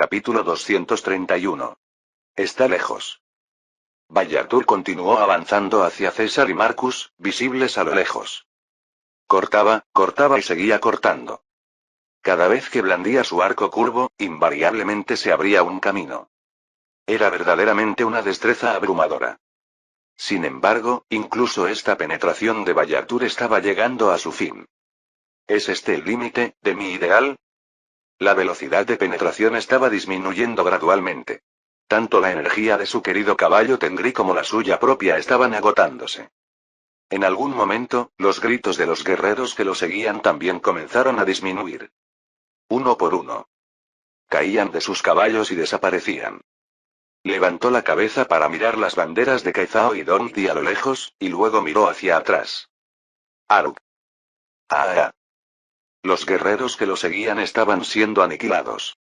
Capítulo 231. Está lejos. Vallatur continuó avanzando hacia César y Marcus, visibles a lo lejos. Cortaba y seguía cortando. Cada vez que blandía su arco curvo, invariablemente se abría un camino. Era verdaderamente una destreza abrumadora. Sin embargo, incluso esta penetración de Vallatur estaba llegando a su fin. ¿Es este el límite de mi ideal? La velocidad de penetración estaba disminuyendo gradualmente. Tanto la energía de su querido caballo Tengri como la suya propia estaban agotándose. En algún momento, los gritos de los guerreros que lo seguían también comenzaron a disminuir. Uno por uno. Caían de sus caballos y desaparecían. Levantó la cabeza para mirar las banderas de Caizao y Donti a lo lejos, y luego miró hacia atrás. Aruk. Ah. Los guerreros que lo seguían estaban siendo aniquilados.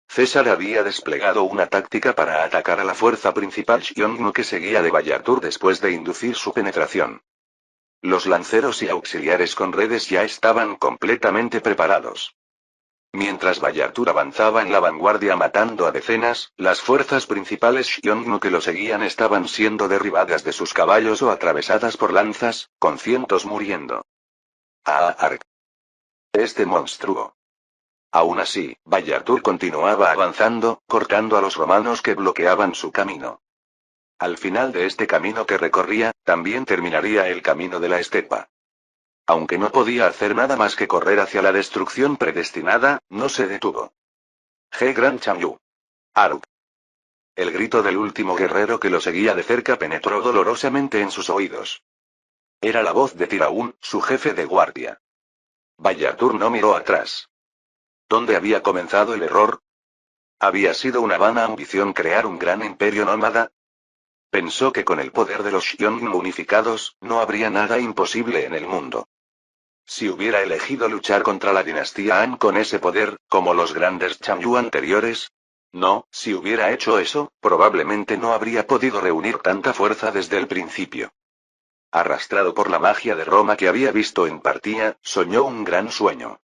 César había desplegado una táctica para atacar a la fuerza principal Xiongnu que seguía de Vallatur después de inducir su penetración. Los lanceros y auxiliares con redes ya estaban completamente preparados. Mientras Vallatur avanzaba en la vanguardia matando a decenas, las fuerzas principales Xiongnu que lo seguían estaban siendo derribadas de sus caballos o atravesadas por lanzas, con cientos muriendo. Ark. Este monstruo. Aún así, Vallatur continuaba avanzando, cortando a los romanos que bloqueaban su camino. Al final de este camino que recorría, también terminaría el camino de la estepa. Aunque no podía hacer nada más que correr hacia la destrucción predestinada, no se detuvo. Gran Chamyu. Aruk. El grito del último guerrero que lo seguía de cerca penetró dolorosamente en sus oídos. Era la voz de Tiraún, su jefe de guardia. Vallatur no miró atrás. ¿Dónde había comenzado el error? ¿Había sido una vana ambición crear un gran imperio nómada? Pensó que con el poder de los Xiongnu unificados, no habría nada imposible en el mundo. Si hubiera elegido luchar contra la dinastía Han con ese poder, como los grandes Chamyu anteriores. No, si hubiera hecho eso, probablemente no habría podido reunir tanta fuerza desde el principio. Arrastrado por la magia de Roma que había visto en Partia, soñó un gran sueño.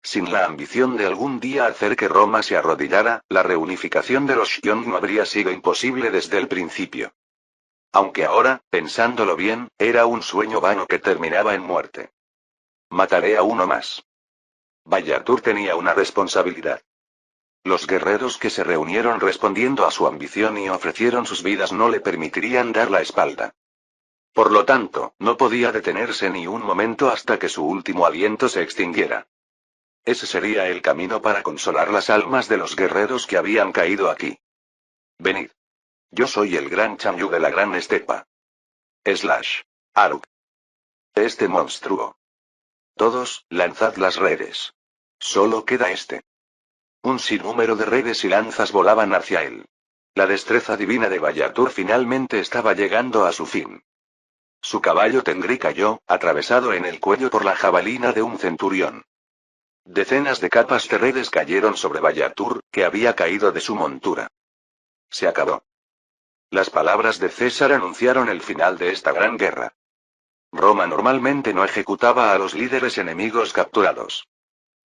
Sin la ambición de algún día hacer que Roma se arrodillara, la reunificación de los Xiongnu habría sido imposible desde el principio. Aunque ahora, pensándolo bien, era un sueño vano que terminaba en muerte. Mataré a uno más. Vallatur tenía una responsabilidad. Los guerreros que se reunieron respondiendo a su ambición y ofrecieron sus vidas no le permitirían dar la espalda. Por lo tanto, no podía detenerse ni un momento hasta que su último aliento se extinguiera. Ese sería el camino para consolar las almas de los guerreros que habían caído aquí. Venid. Yo soy el gran Chamyu de la gran estepa. Aruk. Este monstruo. Todos, lanzad las redes. Solo queda este. Un sinnúmero de redes y lanzas volaban hacia él. La destreza divina de Vallatur finalmente estaba llegando a su fin. Su caballo Tengri cayó, atravesado en el cuello por la jabalina de un centurión. Decenas de capas de redes cayeron sobre Vallatur, que había caído de su montura. Se acabó. Las palabras de César anunciaron el final de esta gran guerra. Roma normalmente no ejecutaba a los líderes enemigos capturados.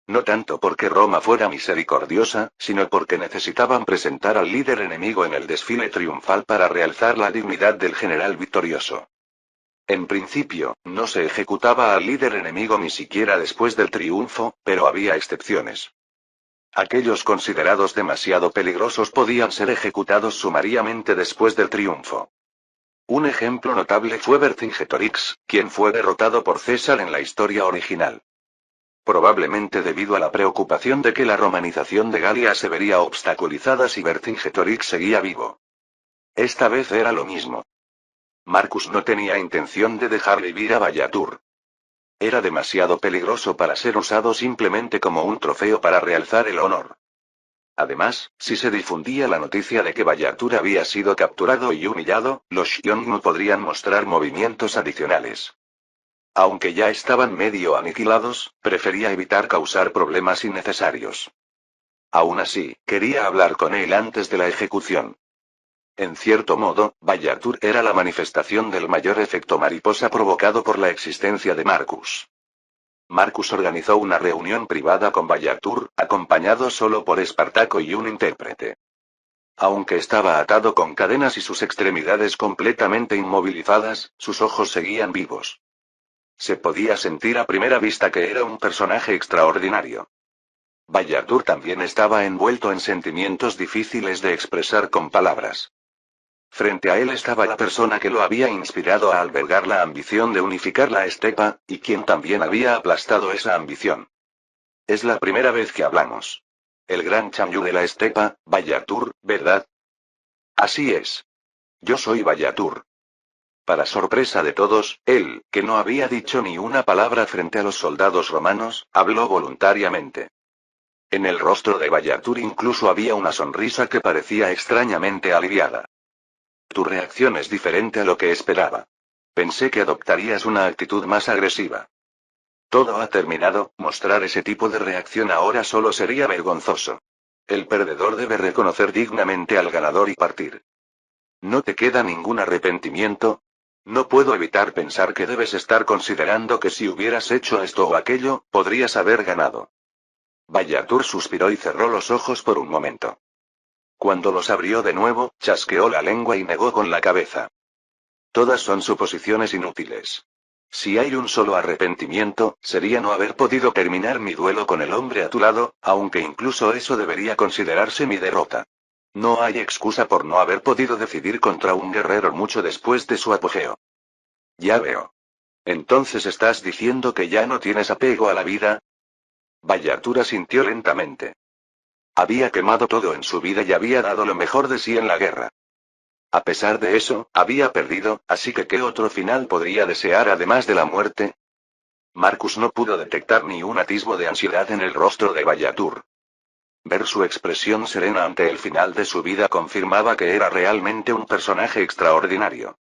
No tanto porque Roma fuera misericordiosa, sino porque necesitaban presentar al líder enemigo en el desfile triunfal para realzar la dignidad del general victorioso. En principio, no se ejecutaba al líder enemigo ni siquiera después del triunfo, pero había excepciones. Aquellos considerados demasiado peligrosos podían ser ejecutados sumariamente después del triunfo. Un ejemplo notable fue Vercingetorix, quien fue derrotado por César en la historia original. Probablemente debido a la preocupación de que la romanización de Galia se vería obstaculizada si Vercingetorix seguía vivo. Esta vez era lo mismo. Marcus no tenía intención de dejar vivir a Vallatur. Era demasiado peligroso para ser usado simplemente como un trofeo para realzar el honor. Además, si se difundía la noticia de que Vallatur había sido capturado y humillado, los Xiongnu podrían mostrar movimientos adicionales. Aunque ya estaban medio aniquilados, prefería evitar causar problemas innecesarios. Aún así, quería hablar con él antes de la ejecución. En cierto modo, Vallatur era la manifestación del mayor efecto mariposa provocado por la existencia de Marcus. Marcus organizó una reunión privada con Vallatur, acompañado solo por Espartaco y un intérprete. Aunque estaba atado con cadenas y sus extremidades completamente inmovilizadas, sus ojos seguían vivos. Se podía sentir a primera vista que era un personaje extraordinario. Vallatur también estaba envuelto en sentimientos difíciles de expresar con palabras. Frente a él estaba la persona que lo había inspirado a albergar la ambición de unificar la estepa, y quien también había aplastado esa ambición. Es la primera vez que hablamos. El gran Chamyu de la estepa, Vallatur, ¿verdad? Así es. Yo soy Vallatur. Para sorpresa de todos, él, que no había dicho ni una palabra frente a los soldados romanos, habló voluntariamente. En el rostro de Vallatur incluso había una sonrisa que parecía extrañamente aliviada. Tu reacción es diferente a lo que esperaba. Pensé que adoptarías una actitud más agresiva. Todo ha terminado, mostrar ese tipo de reacción ahora solo sería vergonzoso. El perdedor debe reconocer dignamente al ganador y partir. ¿No te queda ningún arrepentimiento? No puedo evitar pensar que debes estar considerando que si hubieras hecho esto o aquello, podrías haber ganado. Vallatur suspiró y cerró los ojos por un momento. Cuando los abrió de nuevo, chasqueó la lengua y negó con la cabeza. Todas son suposiciones inútiles. Si hay un solo arrepentimiento, sería no haber podido terminar mi duelo con el hombre a tu lado, aunque incluso eso debería considerarse mi derrota. No hay excusa por no haber podido decidir contra un guerrero mucho después de su apogeo. Ya veo. Entonces estás diciendo que ya no tienes apego a la vida. Vallatur asintió lentamente. Había quemado todo en su vida y había dado lo mejor de sí en la guerra. A pesar de eso, había perdido, así que ¿qué otro final podría desear además de la muerte? Marcus no pudo detectar ni un atisbo de ansiedad en el rostro de Vallatur. Ver su expresión serena ante el final de su vida confirmaba que era realmente un personaje extraordinario.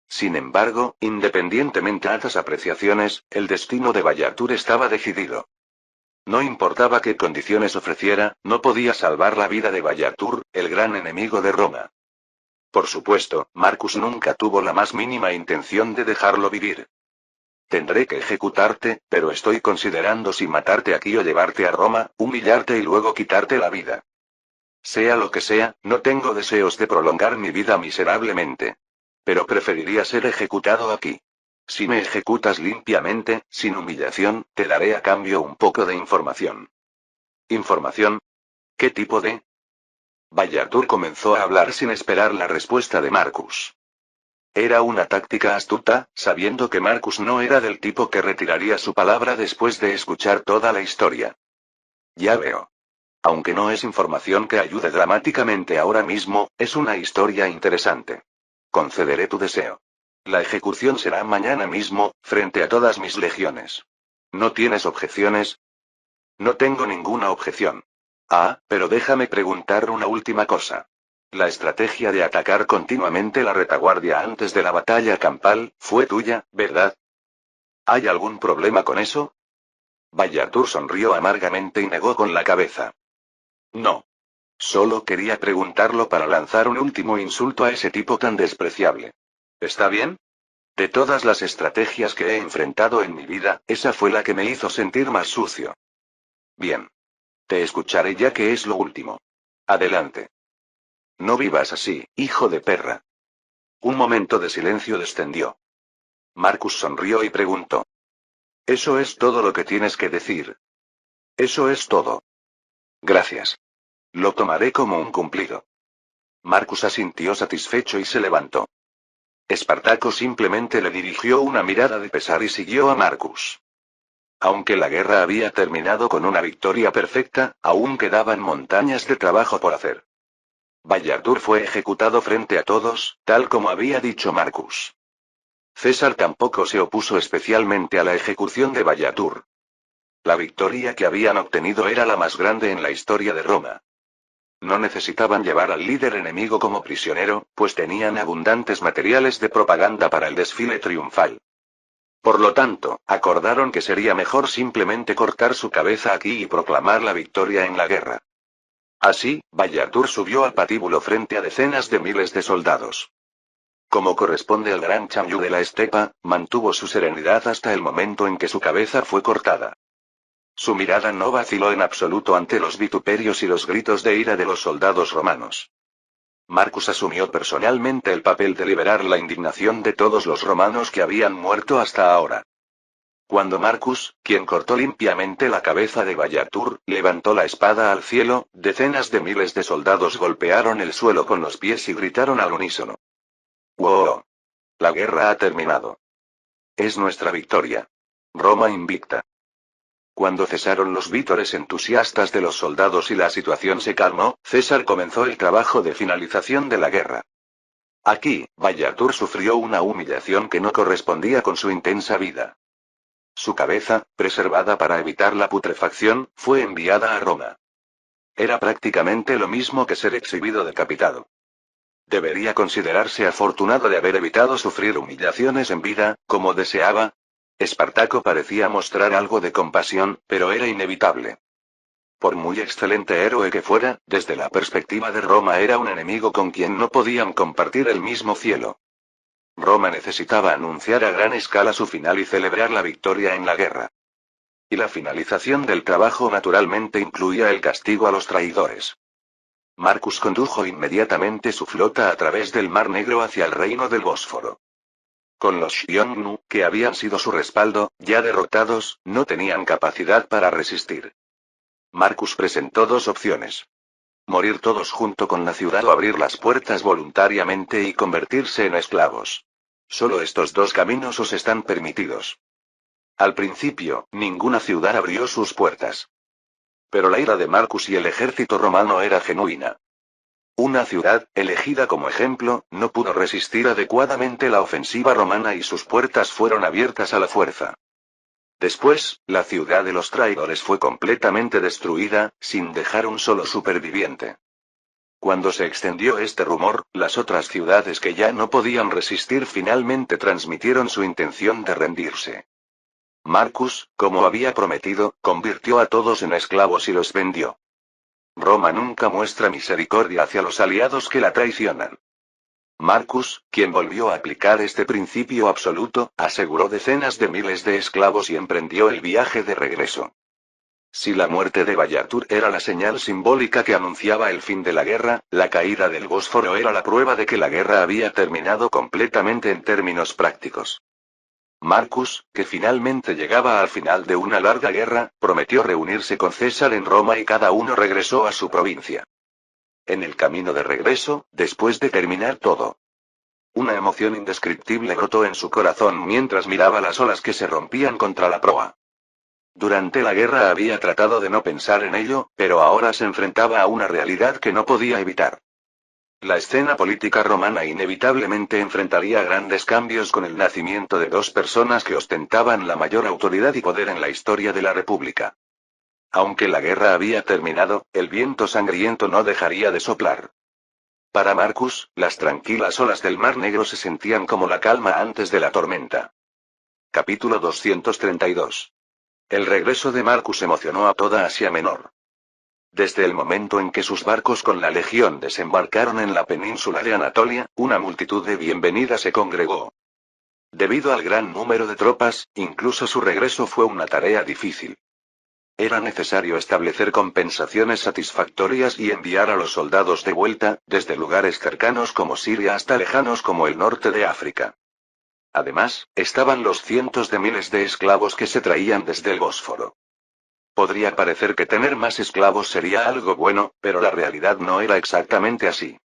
Sin embargo, independientemente de estas apreciaciones, el destino de Vallatur estaba decidido. No importaba qué condiciones ofreciera, no podía salvar la vida de Vallatur, el gran enemigo de Roma. Por supuesto, Marcus nunca tuvo la más mínima intención de dejarlo vivir. Tendré que ejecutarte, pero estoy considerando si matarte aquí o llevarte a Roma, humillarte y luego quitarte la vida. Sea lo que sea, no tengo deseos de prolongar mi vida miserablemente. Pero preferiría ser ejecutado aquí. Si me ejecutas limpiamente, sin humillación, te daré a cambio un poco de información. ¿Información? ¿Qué tipo de? Vallatur comenzó a hablar sin esperar la respuesta de Marcus. Era una táctica astuta, sabiendo que Marcus no era del tipo que retiraría su palabra después de escuchar toda la historia. Ya veo. Aunque no es información que ayude dramáticamente ahora mismo, es una historia interesante. Concederé tu deseo. La ejecución será mañana mismo, frente a todas mis legiones. ¿No tienes objeciones? No tengo ninguna objeción. Ah, pero déjame preguntar una última cosa. La estrategia de atacar continuamente la retaguardia antes de la batalla campal, fue tuya, ¿verdad? ¿Hay algún problema con eso? Vallatur sonrió amargamente y negó con la cabeza. No. Solo quería preguntarlo para lanzar un último insulto a ese tipo tan despreciable. ¿Está bien? De todas las estrategias que he enfrentado en mi vida, esa fue la que me hizo sentir más sucio. Bien. Te escucharé ya que es lo último. Adelante. No vivas así, hijo de perra. Un momento de silencio descendió. Marcus sonrió y preguntó. ¿Eso es todo lo que tienes que decir? Eso es todo. Gracias. Lo tomaré como un cumplido. Marcus asintió satisfecho y se levantó. Espartaco simplemente le dirigió una mirada de pesar y siguió a Marcus. Aunque la guerra había terminado con una victoria perfecta, aún quedaban montañas de trabajo por hacer. Vallatur fue ejecutado frente a todos, tal como había dicho Marcus. César tampoco se opuso especialmente a la ejecución de Vallatur. La victoria que habían obtenido era la más grande en la historia de Roma. No necesitaban llevar al líder enemigo como prisionero, pues tenían abundantes materiales de propaganda para el desfile triunfal. Por lo tanto, acordaron que sería mejor simplemente cortar su cabeza aquí y proclamar la victoria en la guerra. Así, Vallatur subió al patíbulo frente a decenas de miles de soldados. Como corresponde al gran Chamyu de la estepa, mantuvo su serenidad hasta el momento en que su cabeza fue cortada. Su mirada no vaciló en absoluto ante los vituperios y los gritos de ira de los soldados romanos. Marcus asumió personalmente el papel de liberar la indignación de todos los romanos que habían muerto hasta ahora. Cuando Marcus, quien cortó limpiamente la cabeza de Bayatur, levantó la espada al cielo, decenas de miles de soldados golpearon el suelo con los pies y gritaron al unísono. ¡Wow! La guerra ha terminado. Es nuestra victoria. Roma invicta. Cuando cesaron los vítores entusiastas de los soldados y la situación se calmó, César comenzó el trabajo de finalización de la guerra. Aquí, Bayatur sufrió una humillación que no correspondía con su intensa vida. Su cabeza, preservada para evitar la putrefacción, fue enviada a Roma. Era prácticamente lo mismo que ser exhibido decapitado. ¿Debería considerarse afortunado de haber evitado sufrir humillaciones en vida, como deseaba? Espartaco parecía mostrar algo de compasión, pero era inevitable. Por muy excelente héroe que fuera, desde la perspectiva de Roma era un enemigo con quien no podían compartir el mismo cielo. Roma necesitaba anunciar a gran escala su final y celebrar la victoria en la guerra. Y la finalización del trabajo naturalmente incluía el castigo a los traidores. Marcus condujo inmediatamente su flota a través del Mar Negro hacia el reino del Bósforo. Con los Xiongnu, que habían sido su respaldo, ya derrotados, no tenían capacidad para resistir. Marcus presentó dos opciones. Morir todos junto con la ciudad o abrir las puertas voluntariamente y convertirse en esclavos. Solo estos dos caminos os están permitidos. Al principio, ninguna ciudad abrió sus puertas. Pero la ira de Marcus y el ejército romano era genuina. Una ciudad, elegida como ejemplo, no pudo resistir adecuadamente la ofensiva romana y sus puertas fueron abiertas a la fuerza. Después, la ciudad de los traidores fue completamente destruida, sin dejar un solo superviviente. Cuando se extendió este rumor, las otras ciudades que ya no podían resistir finalmente transmitieron su intención de rendirse. Marcus, como había prometido, convirtió a todos en esclavos y los vendió. Roma nunca muestra misericordia hacia los aliados que la traicionan. Marcus, quien volvió a aplicar este principio absoluto, aseguró decenas de miles de esclavos y emprendió el viaje de regreso. Si la muerte de Bayatur era la señal simbólica que anunciaba el fin de la guerra, la caída del Bósforo era la prueba de que la guerra había terminado completamente en términos prácticos. Marcus, que finalmente llegaba al final de una larga guerra, prometió reunirse con César en Roma y cada uno regresó a su provincia. En el camino de regreso, después de terminar todo, una emoción indescriptible brotó en su corazón mientras miraba las olas que se rompían contra la proa. Durante la guerra había tratado de no pensar en ello, pero ahora se enfrentaba a una realidad que no podía evitar. La escena política romana inevitablemente enfrentaría grandes cambios con el nacimiento de dos personas que ostentaban la mayor autoridad y poder en la historia de la República. Aunque la guerra había terminado, el viento sangriento no dejaría de soplar. Para Marcus, las tranquilas olas del Mar Negro se sentían como la calma antes de la tormenta. Capítulo 232. El regreso de Marcus emocionó a toda Asia Menor. Desde el momento en que sus barcos con la legión desembarcaron en la península de Anatolia, una multitud de bienvenida se congregó. Debido al gran número de tropas, incluso su regreso fue una tarea difícil. Era necesario establecer compensaciones satisfactorias y enviar a los soldados de vuelta, desde lugares cercanos como Siria hasta lejanos como el norte de África. Además, estaban los cientos de miles de esclavos que se traían desde el Bósforo. Podría parecer que tener más esclavos sería algo bueno, pero la realidad no era exactamente así.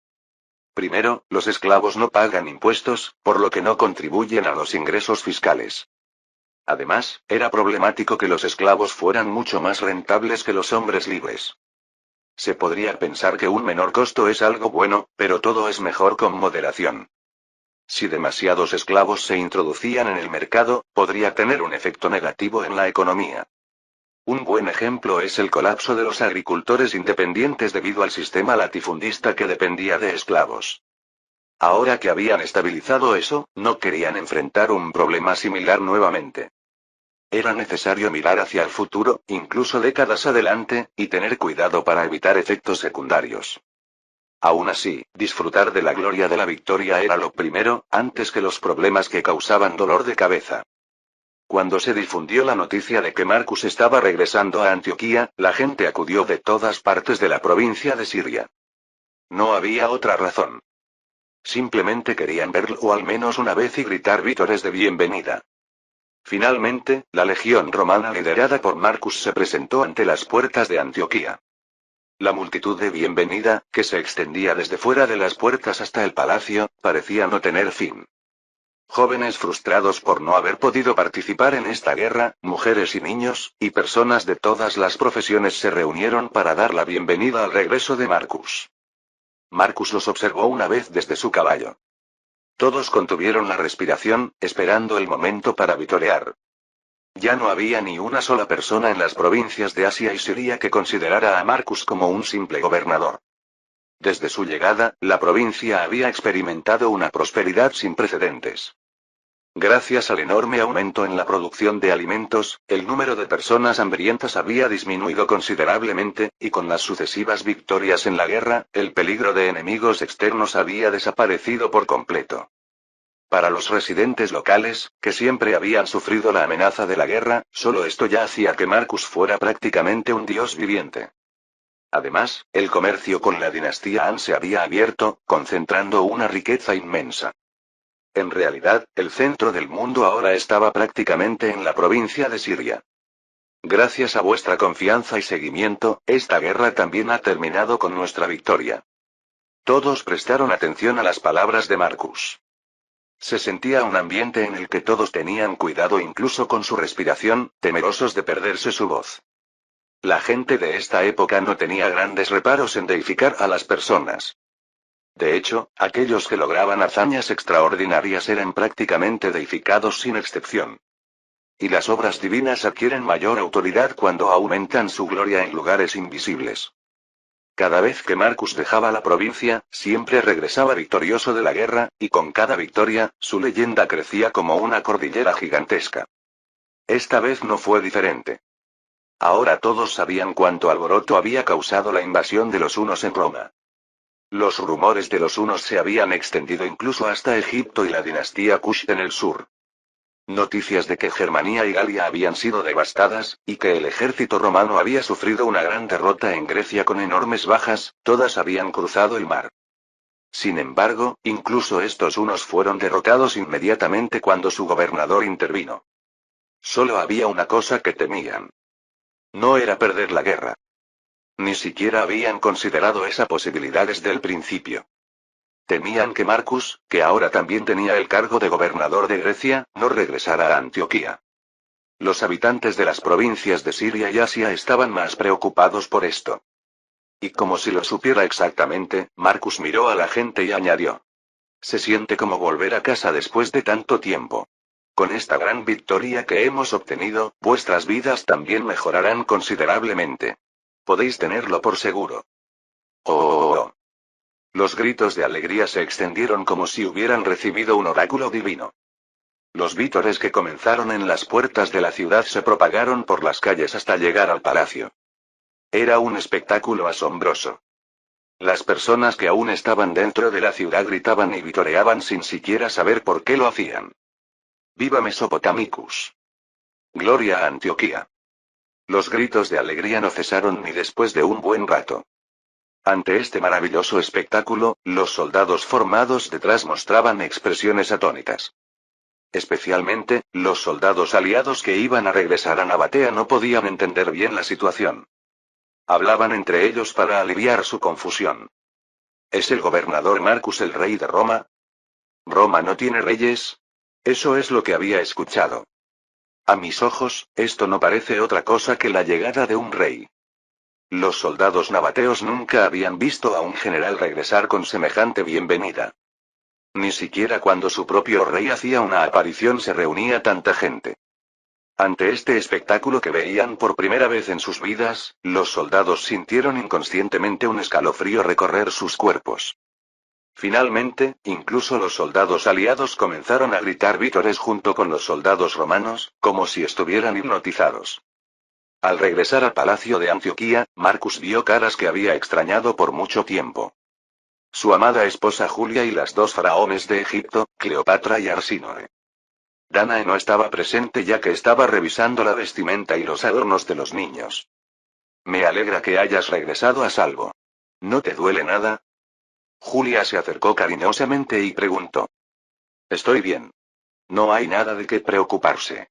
Primero, los esclavos no pagan impuestos, por lo que no contribuyen a los ingresos fiscales. Además, era problemático que los esclavos fueran mucho más rentables que los hombres libres. Se podría pensar que un menor costo es algo bueno, pero todo es mejor con moderación. Si demasiados esclavos se introducían en el mercado, podría tener un efecto negativo en la economía. Un buen ejemplo es el colapso de los agricultores independientes debido al sistema latifundista que dependía de esclavos. Ahora que habían estabilizado eso, no querían enfrentar un problema similar nuevamente. Era necesario mirar hacia el futuro, incluso décadas adelante, y tener cuidado para evitar efectos secundarios. Aún así, disfrutar de la gloria de la victoria era lo primero, antes que los problemas que causaban dolor de cabeza. Cuando se difundió la noticia de que Marcus estaba regresando a Antioquía, la gente acudió de todas partes de la provincia de Siria. No había otra razón. Simplemente querían verlo o al menos una vez y gritar vítores de bienvenida. Finalmente, la legión romana liderada por Marcus se presentó ante las puertas de Antioquía. La multitud de bienvenida, que se extendía desde fuera de las puertas hasta el palacio, parecía no tener fin. Jóvenes frustrados por no haber podido participar en esta guerra, mujeres y niños, y personas de todas las profesiones se reunieron para dar la bienvenida al regreso de Marcus. Marcus los observó una vez desde su caballo. Todos contuvieron la respiración, esperando el momento para vitorear. Ya no había ni una sola persona en las provincias de Asia y Siria que considerara a Marcus como un simple gobernador. Desde su llegada, la provincia había experimentado una prosperidad sin precedentes. Gracias al enorme aumento en la producción de alimentos, el número de personas hambrientas había disminuido considerablemente, y con las sucesivas victorias en la guerra, el peligro de enemigos externos había desaparecido por completo. Para los residentes locales, que siempre habían sufrido la amenaza de la guerra, solo esto ya hacía que Marcus fuera prácticamente un dios viviente. Además, el comercio con la dinastía Han se había abierto, concentrando una riqueza inmensa. En realidad, el centro del mundo ahora estaba prácticamente en la provincia de Siria. Gracias a vuestra confianza y seguimiento, esta guerra también ha terminado con nuestra victoria. Todos prestaron atención a las palabras de Marcus. Se sentía un ambiente en el que todos tenían cuidado incluso con su respiración, temerosos de perderse su voz. La gente de esta época no tenía grandes reparos en deificar a las personas. De hecho, aquellos que lograban hazañas extraordinarias eran prácticamente deificados sin excepción. Y las obras divinas adquieren mayor autoridad cuando aumentan su gloria en lugares invisibles. Cada vez que Marcus dejaba la provincia, siempre regresaba victorioso de la guerra, y con cada victoria, su leyenda crecía como una cordillera gigantesca. Esta vez no fue diferente. Ahora todos sabían cuánto alboroto había causado la invasión de los hunos en Roma. Los rumores de los hunos se habían extendido incluso hasta Egipto y la dinastía Kush en el sur. Noticias de que Germania y Galia habían sido devastadas, y que el ejército romano había sufrido una gran derrota en Grecia con enormes bajas, todas habían cruzado el mar. Sin embargo, incluso estos hunos fueron derrotados inmediatamente cuando su gobernador intervino. Solo había una cosa que temían. No era perder la guerra. Ni siquiera habían considerado esa posibilidad desde el principio. Temían que Marcus, que ahora también tenía el cargo de gobernador de Grecia, no regresara a Antioquía. Los habitantes de las provincias de Siria y Asia estaban más preocupados por esto. Y como si lo supiera exactamente, Marcus miró a la gente y añadió: Se siente como volver a casa después de tanto tiempo. Con esta gran victoria que hemos obtenido, vuestras vidas también mejorarán considerablemente. Podéis tenerlo por seguro. Oh. Los gritos de alegría se extendieron como si hubieran recibido un oráculo divino. Los vítores que comenzaron en las puertas de la ciudad se propagaron por las calles hasta llegar al palacio. Era un espectáculo asombroso. Las personas que aún estaban dentro de la ciudad gritaban y vitoreaban sin siquiera saber por qué lo hacían. ¡Viva Mesopotamicus! ¡Gloria a Antioquía! Los gritos de alegría no cesaron ni después de un buen rato. Ante este maravilloso espectáculo, los soldados formados detrás mostraban expresiones atónitas. Especialmente, los soldados aliados que iban a regresar a Nabatea no podían entender bien la situación. Hablaban entre ellos para aliviar su confusión. ¿Es el gobernador Marcus el rey de Roma? ¿Roma no tiene reyes? Eso es lo que había escuchado. A mis ojos, esto no parece otra cosa que la llegada de un rey. Los soldados nabateos nunca habían visto a un general regresar con semejante bienvenida. Ni siquiera cuando su propio rey hacía una aparición se reunía tanta gente. Ante este espectáculo que veían por primera vez en sus vidas, los soldados sintieron inconscientemente un escalofrío recorrer sus cuerpos. Finalmente, incluso los soldados aliados comenzaron a gritar vítores junto con los soldados romanos, como si estuvieran hipnotizados. Al regresar al palacio de Antioquía, Marcus vio caras que había extrañado por mucho tiempo. su amada esposa Julia y las dos faraones de Egipto, Cleopatra y Arsínoe. Danae no estaba presente ya que estaba revisando la vestimenta y los adornos de los niños. Me alegra que hayas regresado a salvo. ¿No te duele nada? Julia se acercó cariñosamente y preguntó. Estoy bien. No hay nada de qué preocuparse.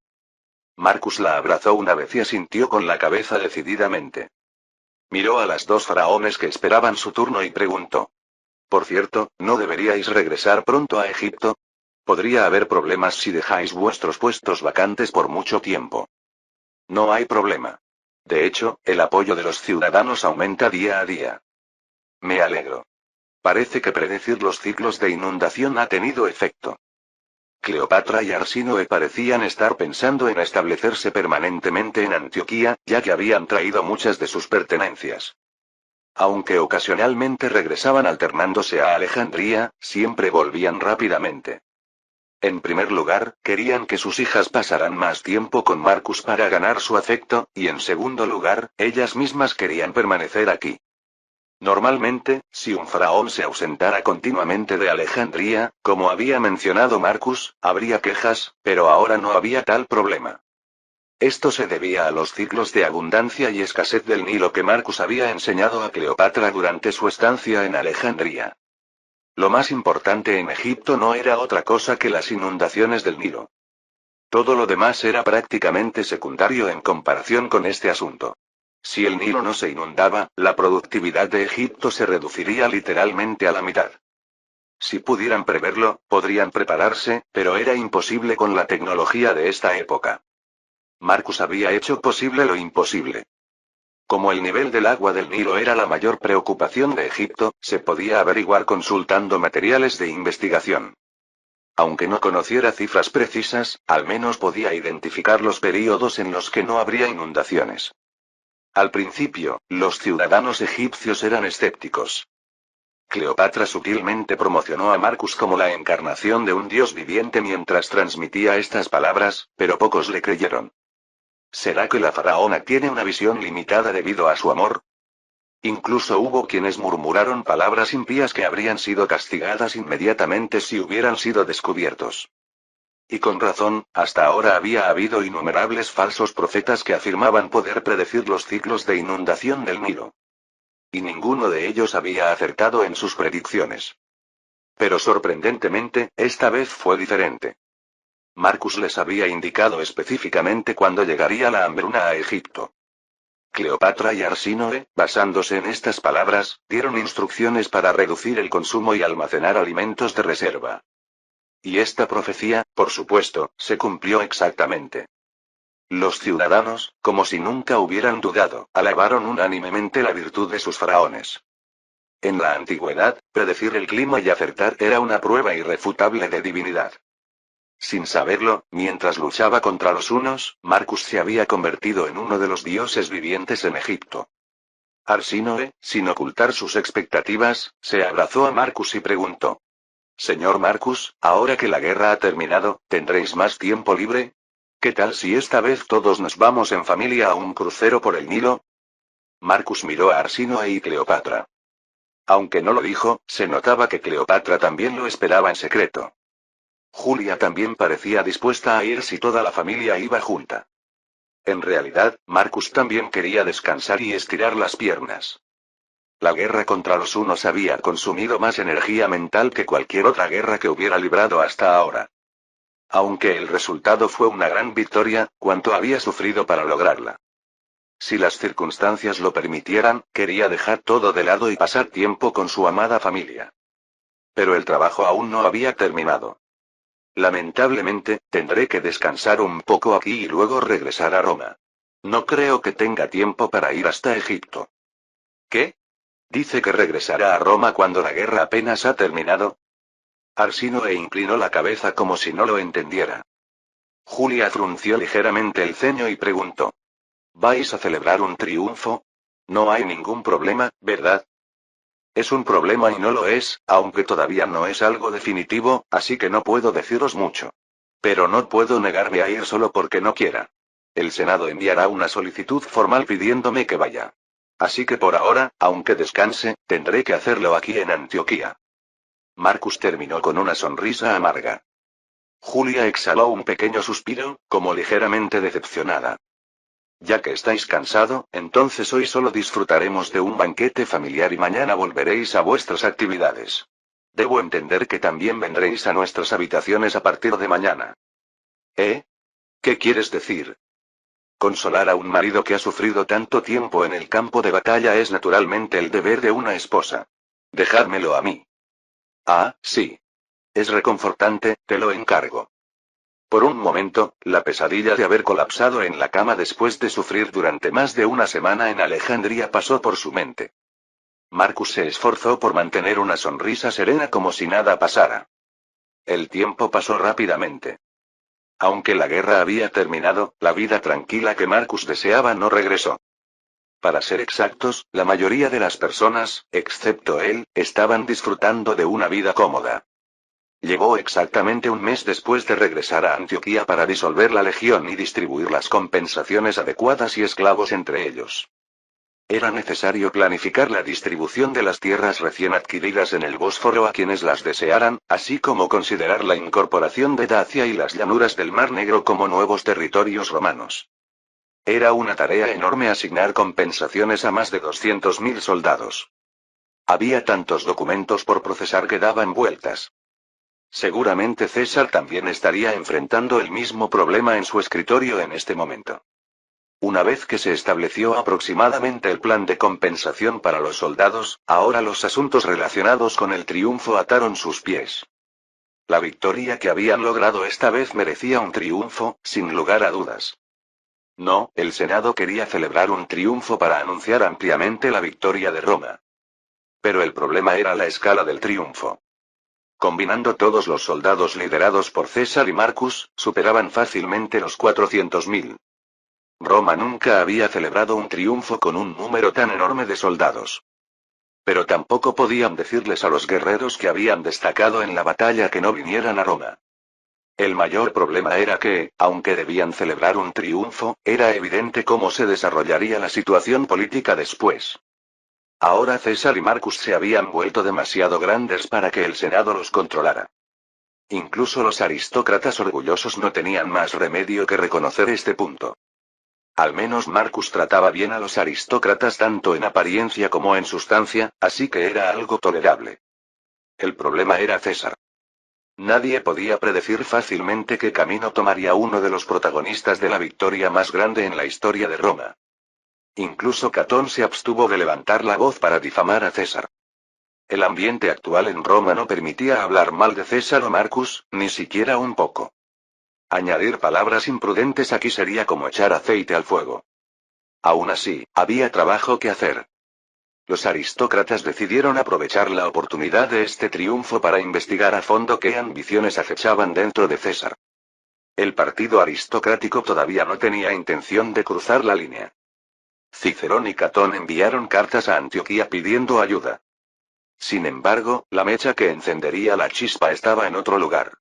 Marcus la abrazó una vez y asintió con la cabeza decididamente. Miró a las dos faraones que esperaban su turno y preguntó. Por cierto, ¿no deberíais regresar pronto a Egipto? Podría haber problemas si dejáis vuestros puestos vacantes por mucho tiempo. No hay problema. De hecho, el apoyo de los ciudadanos aumenta día a día. Me alegro. Parece que predecir los ciclos de inundación ha tenido efecto. Cleopatra y Arsínoe parecían estar pensando en establecerse permanentemente en Antioquía, ya que habían traído muchas de sus pertenencias. Aunque ocasionalmente regresaban alternándose a Alejandría, siempre volvían rápidamente. En primer lugar, querían que sus hijas pasaran más tiempo con Marcus para ganar su afecto, y en segundo lugar, ellas mismas querían permanecer aquí. Normalmente, si un faraón se ausentara continuamente de Alejandría, como había mencionado Marcus, habría quejas, pero ahora no había tal problema. Esto se debía a los ciclos de abundancia y escasez del Nilo que Marcus había enseñado a Cleopatra durante su estancia en Alejandría. Lo más importante en Egipto no era otra cosa que las inundaciones del Nilo. Todo lo demás era prácticamente secundario en comparación con este asunto. Si el Nilo no se inundaba, la productividad de Egipto se reduciría literalmente a la mitad. Si pudieran preverlo, podrían prepararse, pero era imposible con la tecnología de esta época. Marcus había hecho posible lo imposible. Como el nivel del agua del Nilo era la mayor preocupación de Egipto, se podía averiguar consultando materiales de investigación. Aunque no conociera cifras precisas, al menos podía identificar los períodos en los que no habría inundaciones. Al principio, los ciudadanos egipcios eran escépticos. Cleopatra sutilmente promocionó a Marcus como la encarnación de un dios viviente mientras transmitía estas palabras, pero pocos le creyeron. ¿Será que la faraona tiene una visión limitada debido a su amor? Incluso hubo quienes murmuraron palabras impías que habrían sido castigadas inmediatamente si hubieran sido descubiertos. Y con razón, hasta ahora había habido innumerables falsos profetas que afirmaban poder predecir los ciclos de inundación del Nilo. Y ninguno de ellos había acertado en sus predicciones. Pero sorprendentemente, esta vez fue diferente. Marcus les había indicado específicamente cuándo llegaría la hambruna a Egipto. Cleopatra y Arsínoe, basándose en estas palabras, dieron instrucciones para reducir el consumo y almacenar alimentos de reserva. Y esta profecía, por supuesto, se cumplió exactamente. Los ciudadanos, como si nunca hubieran dudado, alabaron unánimemente la virtud de sus faraones. En la antigüedad, predecir el clima y acertar era una prueba irrefutable de divinidad. Sin saberlo, mientras luchaba contra los hunos, Marcus se había convertido en uno de los dioses vivientes en Egipto. Arsínoe, sin ocultar sus expectativas, se abrazó a Marcus y preguntó. Señor Marcus, ahora que la guerra ha terminado, ¿tendréis más tiempo libre? ¿Qué tal si esta vez todos nos vamos en familia a un crucero por el Nilo? Marcus miró a Arsínoe y Cleopatra. Aunque no lo dijo, se notaba que Cleopatra también lo esperaba en secreto. Julia también parecía dispuesta a ir si toda la familia iba junta. En realidad, Marcus también quería descansar y estirar las piernas. La guerra contra los hunos había consumido más energía mental que cualquier otra guerra que hubiera librado hasta ahora. Aunque el resultado fue una gran victoria, cuánto había sufrido para lograrla. Si las circunstancias lo permitieran, quería dejar todo de lado y pasar tiempo con su amada familia. Pero el trabajo aún no había terminado. Lamentablemente, tendré que descansar un poco aquí y luego regresar a Roma. No creo que tenga tiempo para ir hasta Egipto. ¿Qué? ¿Dice que regresará a Roma cuando la guerra apenas ha terminado? Arsínoe inclinó la cabeza como si no lo entendiera. Julia frunció ligeramente el ceño y preguntó. ¿Vais a celebrar un triunfo? No hay ningún problema, ¿verdad? Es un problema y no lo es, aunque todavía no es algo definitivo, así que no puedo deciros mucho. Pero no puedo negarme a ir solo porque no quiera. El Senado enviará una solicitud formal pidiéndome que vaya. Así que por ahora, aunque descanse, tendré que hacerlo aquí en Antioquía. Marcus terminó con una sonrisa amarga. Julia exhaló un pequeño suspiro, como ligeramente decepcionada. Ya que estáis cansado, entonces hoy solo disfrutaremos de un banquete familiar y mañana volveréis a vuestras actividades. Debo entender que también vendréis a nuestras habitaciones a partir de mañana. ¿Eh? ¿Qué quieres decir? Consolar a un marido que ha sufrido tanto tiempo en el campo de batalla es naturalmente el deber de una esposa. Dejádmelo a mí. Ah, sí. Es reconfortante, te lo encargo. Por un momento, la pesadilla de haber colapsado en la cama después de sufrir durante más de una semana en Alejandría pasó por su mente. Marcus se esforzó por mantener una sonrisa serena como si nada pasara. El tiempo pasó rápidamente. Aunque la guerra había terminado, la vida tranquila que Marcus deseaba no regresó. Para ser exactos, la mayoría de las personas, excepto él, estaban disfrutando de una vida cómoda. Llegó exactamente un mes después de regresar a Antioquía para disolver la legión y distribuir las compensaciones adecuadas y esclavos entre ellos. Era necesario planificar la distribución de las tierras recién adquiridas en el Bósforo a quienes las desearan, así como considerar la incorporación de Dacia y las llanuras del Mar Negro como nuevos territorios romanos. Era una tarea enorme asignar compensaciones a más de 200.000 soldados. Había tantos documentos por procesar que daban vueltas. Seguramente César también estaría enfrentando el mismo problema en su escritorio en este momento. Una vez que se estableció aproximadamente el plan de compensación para los soldados, ahora los asuntos relacionados con el triunfo ataron sus pies. La victoria que habían logrado esta vez merecía un triunfo, sin lugar a dudas. No, el Senado quería celebrar un triunfo para anunciar ampliamente la victoria de Roma. Pero el problema era la escala del triunfo. Combinando todos los soldados liderados por César y Marcus, superaban fácilmente los 400.000. Roma nunca había celebrado un triunfo con un número tan enorme de soldados. Pero tampoco podían decirles a los guerreros que habían destacado en la batalla que no vinieran a Roma. El mayor problema era que, aunque debían celebrar un triunfo, era evidente cómo se desarrollaría la situación política después. Ahora César y Marcus se habían vuelto demasiado grandes para que el Senado los controlara. Incluso los aristócratas orgullosos no tenían más remedio que reconocer este punto. Al menos Marcus trataba bien a los aristócratas tanto en apariencia como en sustancia, así que era algo tolerable. El problema era César. Nadie podía predecir fácilmente qué camino tomaría uno de los protagonistas de la victoria más grande en la historia de Roma. Incluso Catón se abstuvo de levantar la voz para difamar a César. El ambiente actual en Roma no permitía hablar mal de César o Marcus, ni siquiera un poco. Añadir palabras imprudentes aquí sería como echar aceite al fuego. Aún así, había trabajo que hacer. Los aristócratas decidieron aprovechar la oportunidad de este triunfo para investigar a fondo qué ambiciones acechaban dentro de César. El partido aristocrático todavía no tenía intención de cruzar la línea. Cicerón y Catón enviaron cartas a Antioquía pidiendo ayuda. Sin embargo, la mecha que encendería la chispa estaba en otro lugar.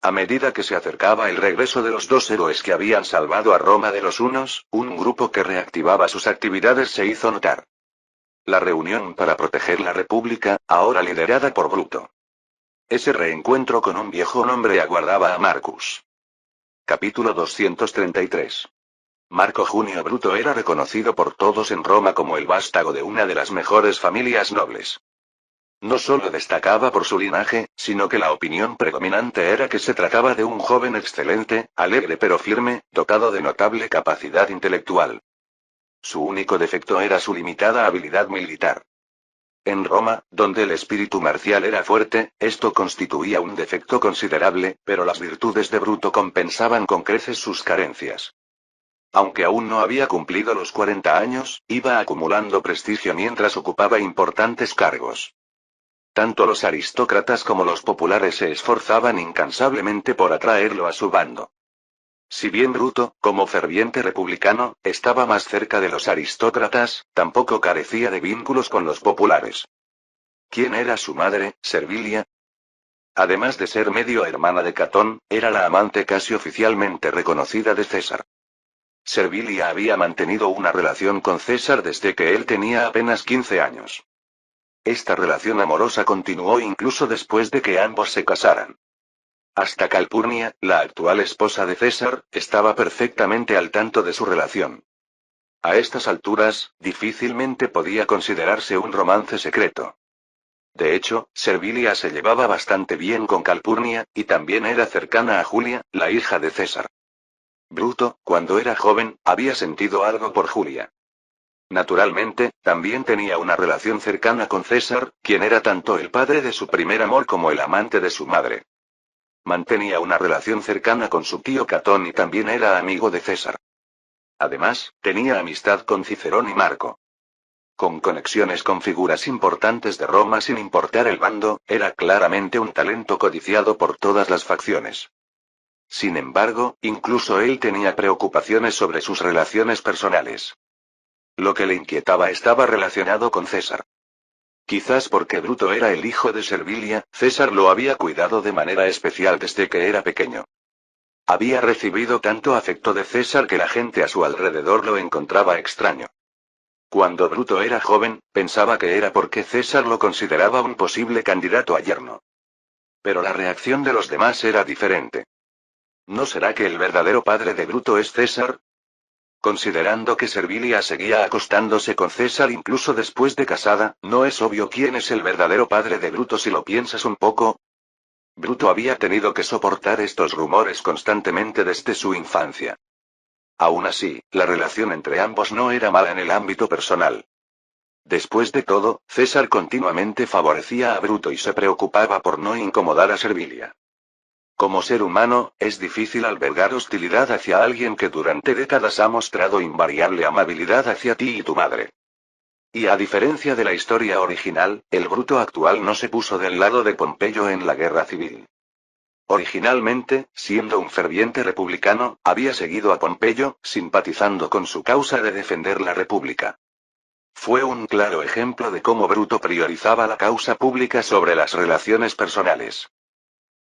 A medida que se acercaba el regreso de los dos héroes que habían salvado a Roma de los hunos, un grupo que reactivaba sus actividades se hizo notar. La reunión para proteger la República, ahora liderada por Bruto. Ese reencuentro con un viejo nombre aguardaba a Marcus. Capítulo 233. Marco Junio Bruto era reconocido por todos en Roma como el vástago de una de las mejores familias nobles. No solo destacaba por su linaje, sino que la opinión predominante era que se trataba de un joven excelente, alegre pero firme, dotado de notable capacidad intelectual. Su único defecto era su limitada habilidad militar. En Roma, donde el espíritu marcial era fuerte, esto constituía un defecto considerable, pero las virtudes de Bruto compensaban con creces sus carencias. Aunque aún no había cumplido los 40 años, iba acumulando prestigio mientras ocupaba importantes cargos. Tanto los aristócratas como los populares se esforzaban incansablemente por atraerlo a su bando. Si bien Bruto, como ferviente republicano, estaba más cerca de los aristócratas, tampoco carecía de vínculos con los populares. ¿Quién era su madre, Servilia? Además de ser medio hermana de Catón, era la amante casi oficialmente reconocida de César. Servilia había mantenido una relación con César desde que él tenía apenas 15 años. Esta relación amorosa continuó incluso después de que ambos se casaran. Hasta Calpurnia, la actual esposa de César, estaba perfectamente al tanto de su relación. A estas alturas, difícilmente podía considerarse un romance secreto. De hecho, Servilia se llevaba bastante bien con Calpurnia, y también era cercana a Julia, la hija de César. Bruto, cuando era joven, había sentido algo por Julia. Naturalmente, también tenía una relación cercana con César, quien era tanto el padre de su primer amor como el amante de su madre. Mantenía una relación cercana con su tío Catón y también era amigo de César. Además, tenía amistad con Cicerón y Marco. Con conexiones con figuras importantes de Roma sin importar el bando, era claramente un talento codiciado por todas las facciones. Sin embargo, incluso él tenía preocupaciones sobre sus relaciones personales. Lo que le inquietaba estaba relacionado con César. Quizás porque Bruto era el hijo de Servilia, César lo había cuidado de manera especial desde que era pequeño. Había recibido tanto afecto de César que la gente a su alrededor lo encontraba extraño. Cuando Bruto era joven, pensaba que era porque César lo consideraba un posible candidato a yerno. Pero la reacción de los demás era diferente. ¿No será que el verdadero padre de Bruto es César? Considerando que Servilia seguía acostándose con César incluso después de casada, ¿no es obvio quién es el verdadero padre de Bruto si lo piensas un poco? Bruto había tenido que soportar estos rumores constantemente desde su infancia. Aún así, la relación entre ambos no era mala en el ámbito personal. Después de todo, César continuamente favorecía a Bruto y se preocupaba por no incomodar a Servilia. Como ser humano, es difícil albergar hostilidad hacia alguien que durante décadas ha mostrado invariable amabilidad hacia ti y tu madre. Y a diferencia de la historia original, el Bruto actual no se puso del lado de Pompeyo en la guerra civil. Originalmente, siendo un ferviente republicano, había seguido a Pompeyo, simpatizando con su causa de defender la república. Fue un claro ejemplo de cómo Bruto priorizaba la causa pública sobre las relaciones personales.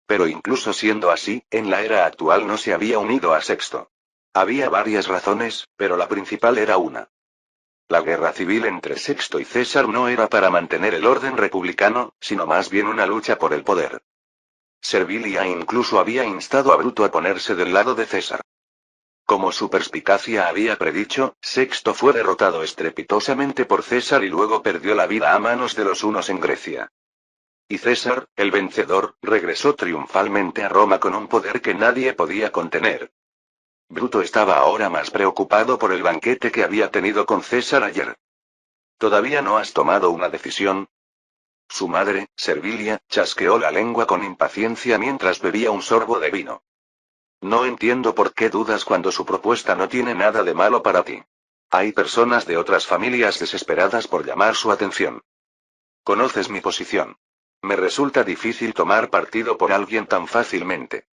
Pero incluso siendo así, en la era actual no se había unido a Sexto. Había varias razones, pero la principal era una. La guerra civil entre Sexto y César no era para mantener el orden republicano, sino más bien una lucha por el poder. Servilia incluso había instado a Bruto a ponerse del lado de César. Como su perspicacia había predicho, Sexto fue derrotado estrepitosamente por César y luego perdió la vida a manos de los hunos en Grecia. Y César, el vencedor, regresó triunfalmente a Roma con un poder que nadie podía contener. Bruto estaba ahora más preocupado por el banquete que había tenido con César ayer. ¿Todavía no has tomado una decisión? Su madre, Servilia, chasqueó la lengua con impaciencia mientras bebía un sorbo de vino. No entiendo por qué dudas cuando su propuesta no tiene nada de malo para ti. Hay personas de otras familias desesperadas por llamar su atención. Conoces mi posición. Me resulta difícil tomar partido por alguien tan fácilmente.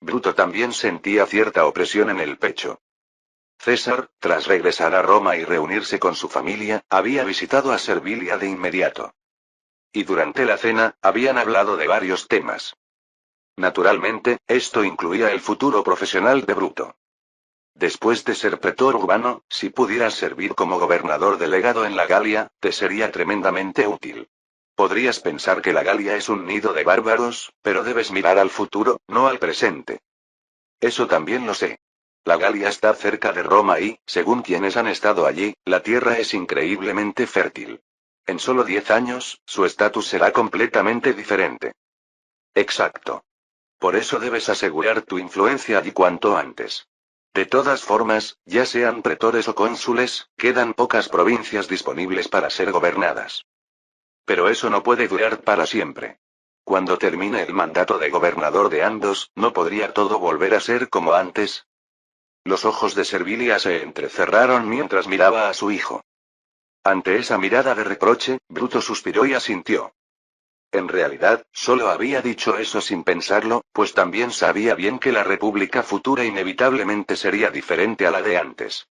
Bruto también sentía cierta opresión en el pecho. César, tras regresar a Roma y reunirse con su familia, había visitado a Servilia de inmediato. Y durante la cena, habían hablado de varios temas. Naturalmente, esto incluía el futuro profesional de Bruto. Después de ser pretor urbano, si pudieras servir como gobernador delegado en la Galia, te sería tremendamente útil. Podrías pensar que la Galia es un nido de bárbaros, pero debes mirar al futuro, no al presente. Eso también lo sé. La Galia está cerca de Roma y, según quienes han estado allí, la tierra es increíblemente fértil. En solo 10 años, su estatus será completamente diferente. Exacto. Por eso debes asegurar tu influencia allí cuanto antes. De todas formas, ya sean pretores o cónsules, quedan pocas provincias disponibles para ser gobernadas. Pero eso no puede durar para siempre. Cuando termine el mandato de gobernador de Andos, ¿no podría todo volver a ser como antes? Los ojos de Servilia se entrecerraron mientras miraba a su hijo. Ante esa mirada de reproche, Bruto suspiró y asintió. En realidad, solo había dicho eso sin pensarlo, pues también sabía bien que la república futura inevitablemente sería diferente a la de antes.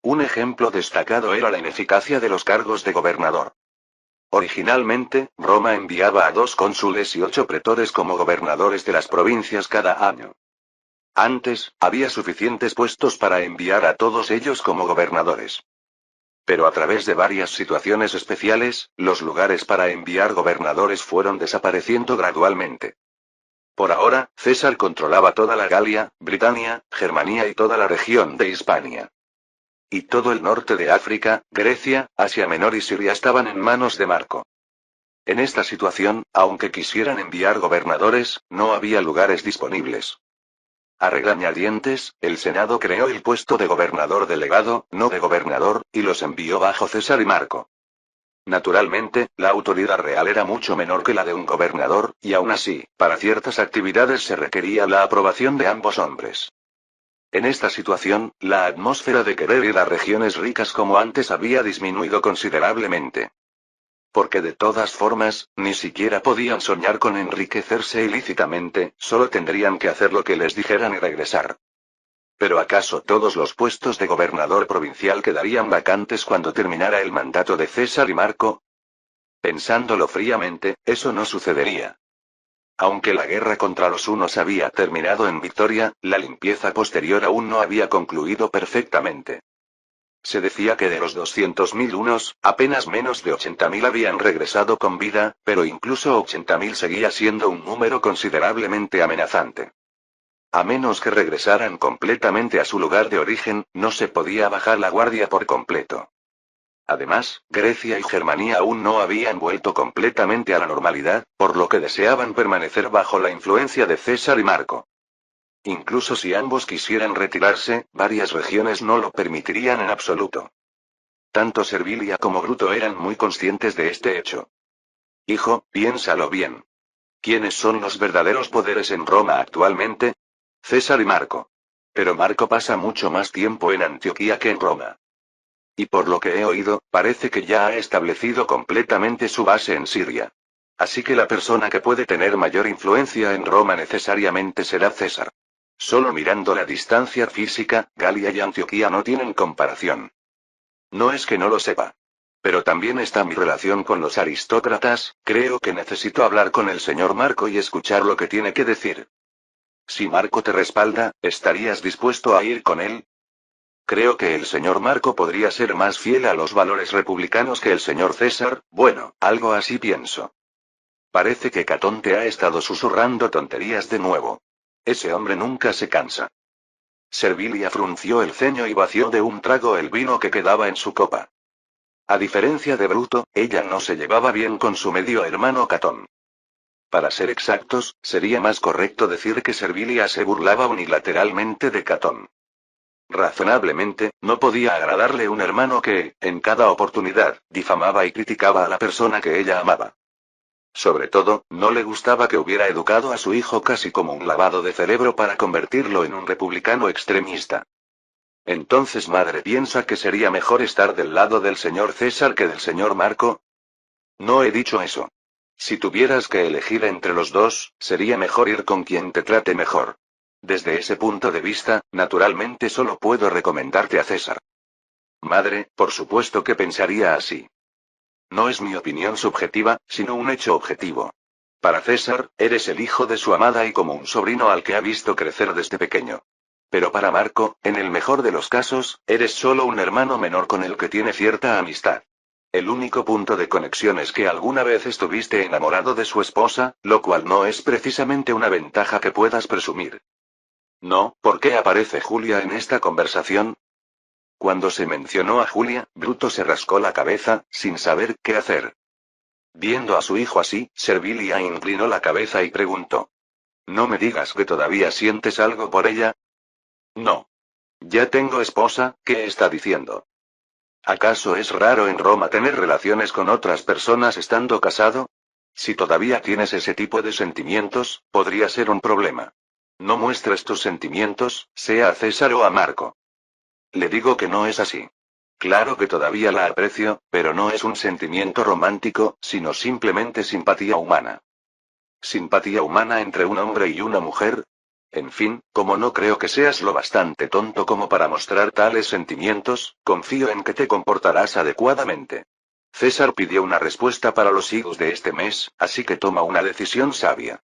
Un ejemplo destacado era la ineficacia de los cargos de gobernador. Originalmente, Roma enviaba a 2 cónsules y 8 pretores como gobernadores de las provincias cada año. Antes, había suficientes puestos para enviar a todos ellos como gobernadores. Pero a través de varias situaciones especiales, los lugares para enviar gobernadores fueron desapareciendo gradualmente. Por ahora, César controlaba toda la Galia, Britania, Germania y toda la región de Hispania. Y todo el norte de África, Grecia, Asia Menor y Siria estaban en manos de Marco. En esta situación, aunque quisieran enviar gobernadores, no había lugares disponibles. A regañadientes, el Senado creó el puesto de gobernador delegado, no de gobernador, y los envió bajo César y Marco. Naturalmente, la autoridad real era mucho menor que la de un gobernador, y aún así, para ciertas actividades se requería la aprobación de ambos hombres. En esta situación, la atmósfera de querer ir a regiones ricas como antes había disminuido considerablemente. Porque de todas formas, ni siquiera podían soñar con enriquecerse ilícitamente, solo tendrían que hacer lo que les dijeran y regresar. ¿Pero acaso todos los puestos de gobernador provincial quedarían vacantes cuando terminara el mandato de César y Marco? Pensándolo fríamente, eso no sucedería. Aunque la guerra contra los hunos había terminado en victoria, la limpieza posterior aún no había concluido perfectamente. Se decía que de los 200.000 hunos, apenas menos de 80.000 habían regresado con vida, pero incluso 80.000 seguía siendo un número considerablemente amenazante. A menos que regresaran completamente a su lugar de origen, no se podía bajar la guardia por completo. Además, Grecia y Germania aún no habían vuelto completamente a la normalidad, por lo que deseaban permanecer bajo la influencia de César y Marco. Incluso si ambos quisieran retirarse, varias regiones no lo permitirían en absoluto. Tanto Servilia como Bruto eran muy conscientes de este hecho. Hijo, piénsalo bien. ¿Quiénes son los verdaderos poderes en Roma actualmente? César y Marco. Pero Marco pasa mucho más tiempo en Antioquía que en Roma. Y por lo que he oído, parece que ya ha establecido completamente su base en Siria. Así que la persona que puede tener mayor influencia en Roma necesariamente será César. Solo mirando la distancia física, Galia y Antioquía no tienen comparación. No es que no lo sepa. Pero también está mi relación con los aristócratas, creo que necesito hablar con el señor Marco y escuchar lo que tiene que decir. Si Marco te respalda, ¿estarías dispuesto a ir con él? Creo que el señor Marco podría ser más fiel a los valores republicanos que el señor César, bueno, algo así pienso. Parece que Catón te ha estado susurrando tonterías de nuevo. Ese hombre nunca se cansa. Servilia frunció el ceño y vació de un trago el vino que quedaba en su copa. A diferencia de Bruto, ella no se llevaba bien con su medio hermano Catón. Para ser exactos, sería más correcto decir que Servilia se burlaba unilateralmente de Catón. Razonablemente, no podía agradarle un hermano que, en cada oportunidad, difamaba y criticaba a la persona que ella amaba. Sobre todo, no le gustaba que hubiera educado a su hijo casi como un lavado de cerebro para convertirlo en un republicano extremista. Entonces madre piensa que sería mejor estar del lado del señor César que del señor Marco. No he dicho eso. Si tuvieras que elegir entre los dos, sería mejor ir con quien te trate mejor. Desde ese punto de vista, naturalmente solo puedo recomendarte a César. Madre, por supuesto que pensaría así. No es mi opinión subjetiva, sino un hecho objetivo. Para César, eres el hijo de su amada y como un sobrino al que ha visto crecer desde pequeño. Pero para Marco, en el mejor de los casos, eres solo un hermano menor con el que tiene cierta amistad. El único punto de conexión es que alguna vez estuviste enamorado de su esposa, lo cual no es precisamente una ventaja que puedas presumir. No, ¿por qué aparece Julia en esta conversación? Cuando se mencionó a Julia, Bruto se rascó la cabeza, sin saber qué hacer. Viendo a su hijo así, Servilia inclinó la cabeza y preguntó. ¿No me digas que todavía sientes algo por ella? No. Ya tengo esposa, ¿qué está diciendo? ¿Acaso es raro en Roma tener relaciones con otras personas estando casado? Si todavía tienes ese tipo de sentimientos, podría ser un problema. No muestres tus sentimientos, sea a César o a Marco. Le digo que no es así. Claro que todavía la aprecio, pero no es un sentimiento romántico, sino simplemente simpatía humana. ¿Simpatía humana entre un hombre y una mujer? En fin, como no creo que seas lo bastante tonto como para mostrar tales sentimientos, confío en que te comportarás adecuadamente. César pidió una respuesta para los higos de este mes, así que toma una decisión sabia.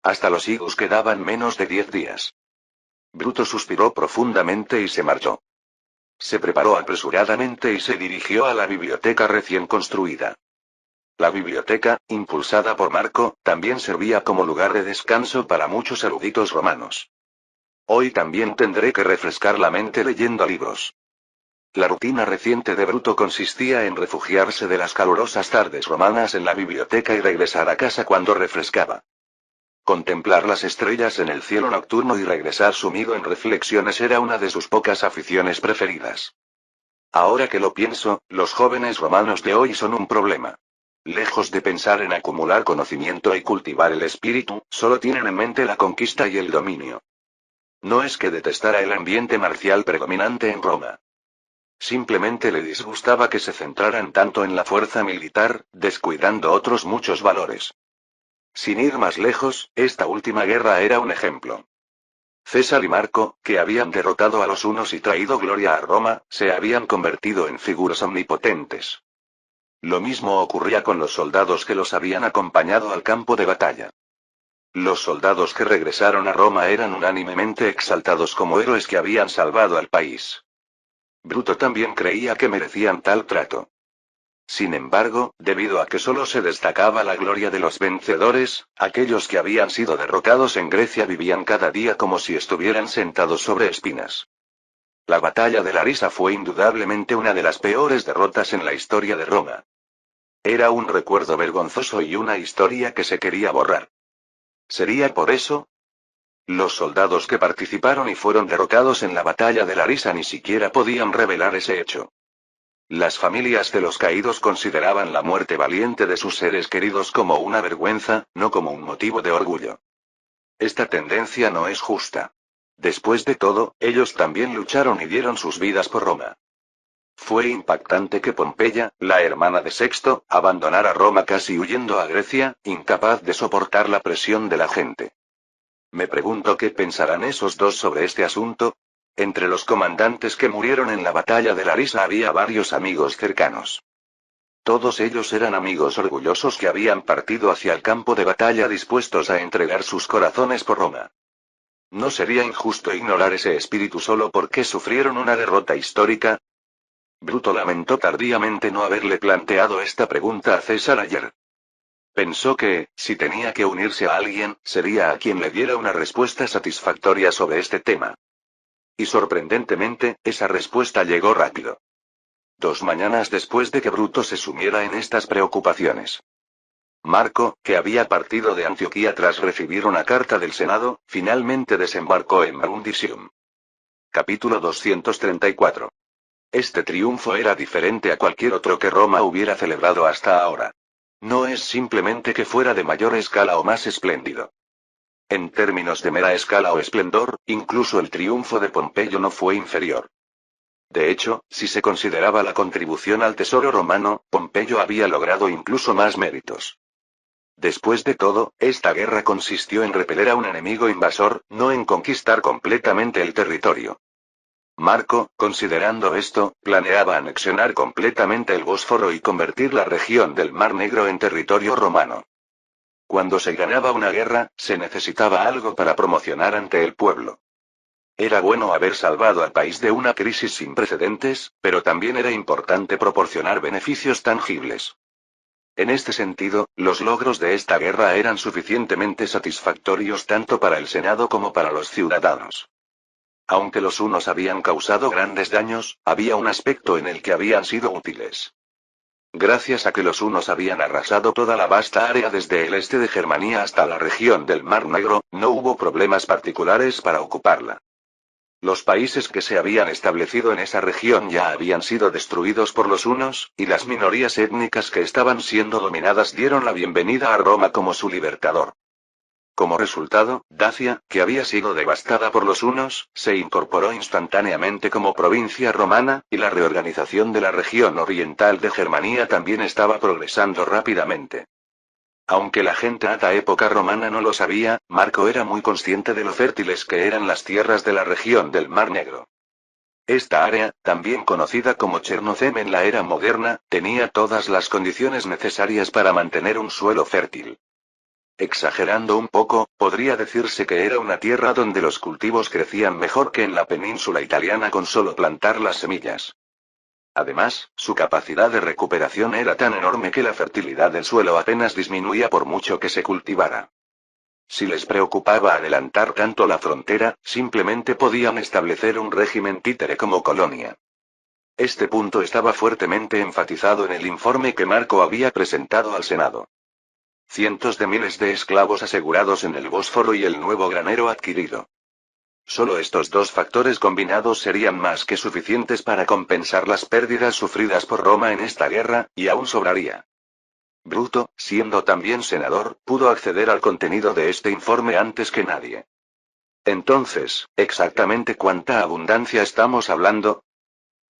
Hasta los higos quedaban menos de 10 días. Bruto suspiró profundamente y se marchó. Se preparó apresuradamente y se dirigió a la biblioteca recién construida. La biblioteca, impulsada por Marco, también servía como lugar de descanso para muchos eruditos romanos. Hoy también tendré que refrescar la mente leyendo libros. La rutina reciente de Bruto consistía en refugiarse de las calurosas tardes romanas en la biblioteca y regresar a casa cuando refrescaba. Contemplar las estrellas en el cielo nocturno y regresar sumido en reflexiones era una de sus pocas aficiones preferidas. Ahora que lo pienso, los jóvenes romanos de hoy son un problema. Lejos de pensar en acumular conocimiento y cultivar el espíritu, solo tienen en mente la conquista y el dominio. No es que detestara el ambiente marcial predominante en Roma. Simplemente le disgustaba que se centraran tanto en la fuerza militar, descuidando otros muchos valores. Sin ir más lejos, esta última guerra era un ejemplo. César y Marco, que habían derrotado a los hunos y traído gloria a Roma, se habían convertido en figuras omnipotentes. Lo mismo ocurría con los soldados que los habían acompañado al campo de batalla. Los soldados que regresaron a Roma eran unánimemente exaltados como héroes que habían salvado al país. Bruto también creía que merecían tal trato. Sin embargo, debido a que solo se destacaba la gloria de los vencedores, aquellos que habían sido derrotados en Grecia vivían cada día como si estuvieran sentados sobre espinas. La batalla de Larisa fue indudablemente una de las peores derrotas en la historia de Roma. Era un recuerdo vergonzoso y una historia que se quería borrar. ¿Sería por eso? Los soldados que participaron y fueron derrotados en la batalla de Larisa ni siquiera podían revelar ese hecho. Las familias de los caídos consideraban la muerte valiente de sus seres queridos como una vergüenza, no como un motivo de orgullo. Esta tendencia no es justa. Después de todo, ellos también lucharon y dieron sus vidas por Roma. Fue impactante que Pompeya, la hermana de Sexto, abandonara Roma casi huyendo a Grecia, incapaz de soportar la presión de la gente. Me pregunto qué pensarán esos dos sobre este asunto. Entre los comandantes que murieron en la batalla de Larisa había varios amigos cercanos. Todos ellos eran amigos orgullosos que habían partido hacia el campo de batalla dispuestos a entregar sus corazones por Roma. ¿No sería injusto ignorar ese espíritu solo porque sufrieron una derrota histórica? Bruto lamentó tardíamente no haberle planteado esta pregunta a César ayer. Pensó que, si tenía que unirse a alguien, sería a quien le diera una respuesta satisfactoria sobre este tema. Y sorprendentemente, esa respuesta llegó rápido. 2 mañanas después de que Bruto se sumiera en estas preocupaciones. Marco, que había partido de Antioquía tras recibir una carta del Senado, finalmente desembarcó en Brundisium. Capítulo 234. Este triunfo era diferente a cualquier otro que Roma hubiera celebrado hasta ahora. No es simplemente que fuera de mayor escala o más espléndido. En términos de mera escala o esplendor, incluso el triunfo de Pompeyo no fue inferior. De hecho, si se consideraba la contribución al tesoro romano, Pompeyo había logrado incluso más méritos. Después de todo, esta guerra consistió en repeler a un enemigo invasor, no en conquistar completamente el territorio. Marco, considerando esto, planeaba anexionar completamente el Bósforo y convertir la región del Mar Negro en territorio romano. Cuando se ganaba una guerra, se necesitaba algo para promocionar ante el pueblo. Era bueno haber salvado al país de una crisis sin precedentes, pero también era importante proporcionar beneficios tangibles. En este sentido, los logros de esta guerra eran suficientemente satisfactorios tanto para el Senado como para los ciudadanos. Aunque los hunos habían causado grandes daños, había un aspecto en el que habían sido útiles. Gracias a que los hunos habían arrasado toda la vasta área desde el este de Germania hasta la región del Mar Negro, no hubo problemas particulares para ocuparla. Los países que se habían establecido en esa región ya habían sido destruidos por los hunos, y las minorías étnicas que estaban siendo dominadas dieron la bienvenida a Roma como su libertador. Como resultado, Dacia, que había sido devastada por los hunos, se incorporó instantáneamente como provincia romana, y la reorganización de la región oriental de Germania también estaba progresando rápidamente. Aunque la gente de la época romana no lo sabía, Marco era muy consciente de lo fértiles que eran las tierras de la región del Mar Negro. Esta área, también conocida como Chernozem en la era moderna, tenía todas las condiciones necesarias para mantener un suelo fértil. Exagerando un poco, podría decirse que era una tierra donde los cultivos crecían mejor que en la península italiana con solo plantar las semillas. Además, su capacidad de recuperación era tan enorme que la fertilidad del suelo apenas disminuía por mucho que se cultivara. Si les preocupaba adelantar tanto la frontera, simplemente podían establecer un régimen títere como colonia. Este punto estaba fuertemente enfatizado en el informe que Marco había presentado al Senado. Cientos de miles de esclavos asegurados en el Bósforo y el nuevo granero adquirido. Solo estos dos factores combinados serían más que suficientes para compensar las pérdidas sufridas por Roma en esta guerra, y aún sobraría. Bruto, siendo también senador, pudo acceder al contenido de este informe antes que nadie. Entonces, ¿exactamente cuánta abundancia estamos hablando?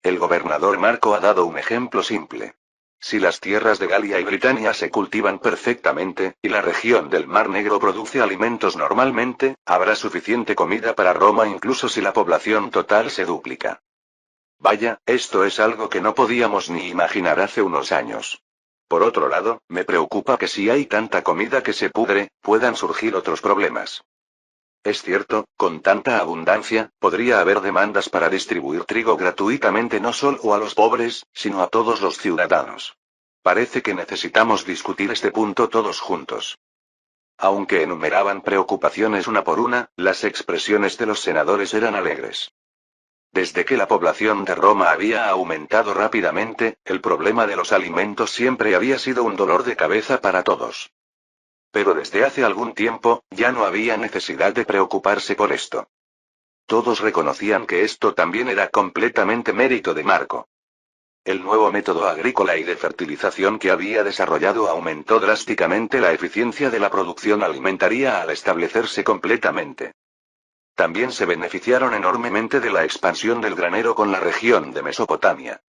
El gobernador Marco ha dado un ejemplo simple. Si las tierras de Galia y Britania se cultivan perfectamente, y la región del Mar Negro produce alimentos normalmente, habrá suficiente comida para Roma incluso si la población total se duplica. Vaya, esto es algo que no podíamos ni imaginar hace unos años. Por otro lado, me preocupa que si hay tanta comida que se pudre, puedan surgir otros problemas. Es cierto, con tanta abundancia, podría haber demandas para distribuir trigo gratuitamente no solo a los pobres, sino a todos los ciudadanos. Parece que necesitamos discutir este punto todos juntos. Aunque enumeraban preocupaciones una por una, las expresiones de los senadores eran alegres. Desde que la población de Roma había aumentado rápidamente, el problema de los alimentos siempre había sido un dolor de cabeza para todos. Pero desde hace algún tiempo, ya no había necesidad de preocuparse por esto. Todos reconocían que esto también era completamente mérito de Marco. El nuevo método agrícola y de fertilización que había desarrollado aumentó drásticamente la eficiencia de la producción alimentaria al establecerse completamente. También se beneficiaron enormemente de la expansión del granero con la región de Mesopotamia.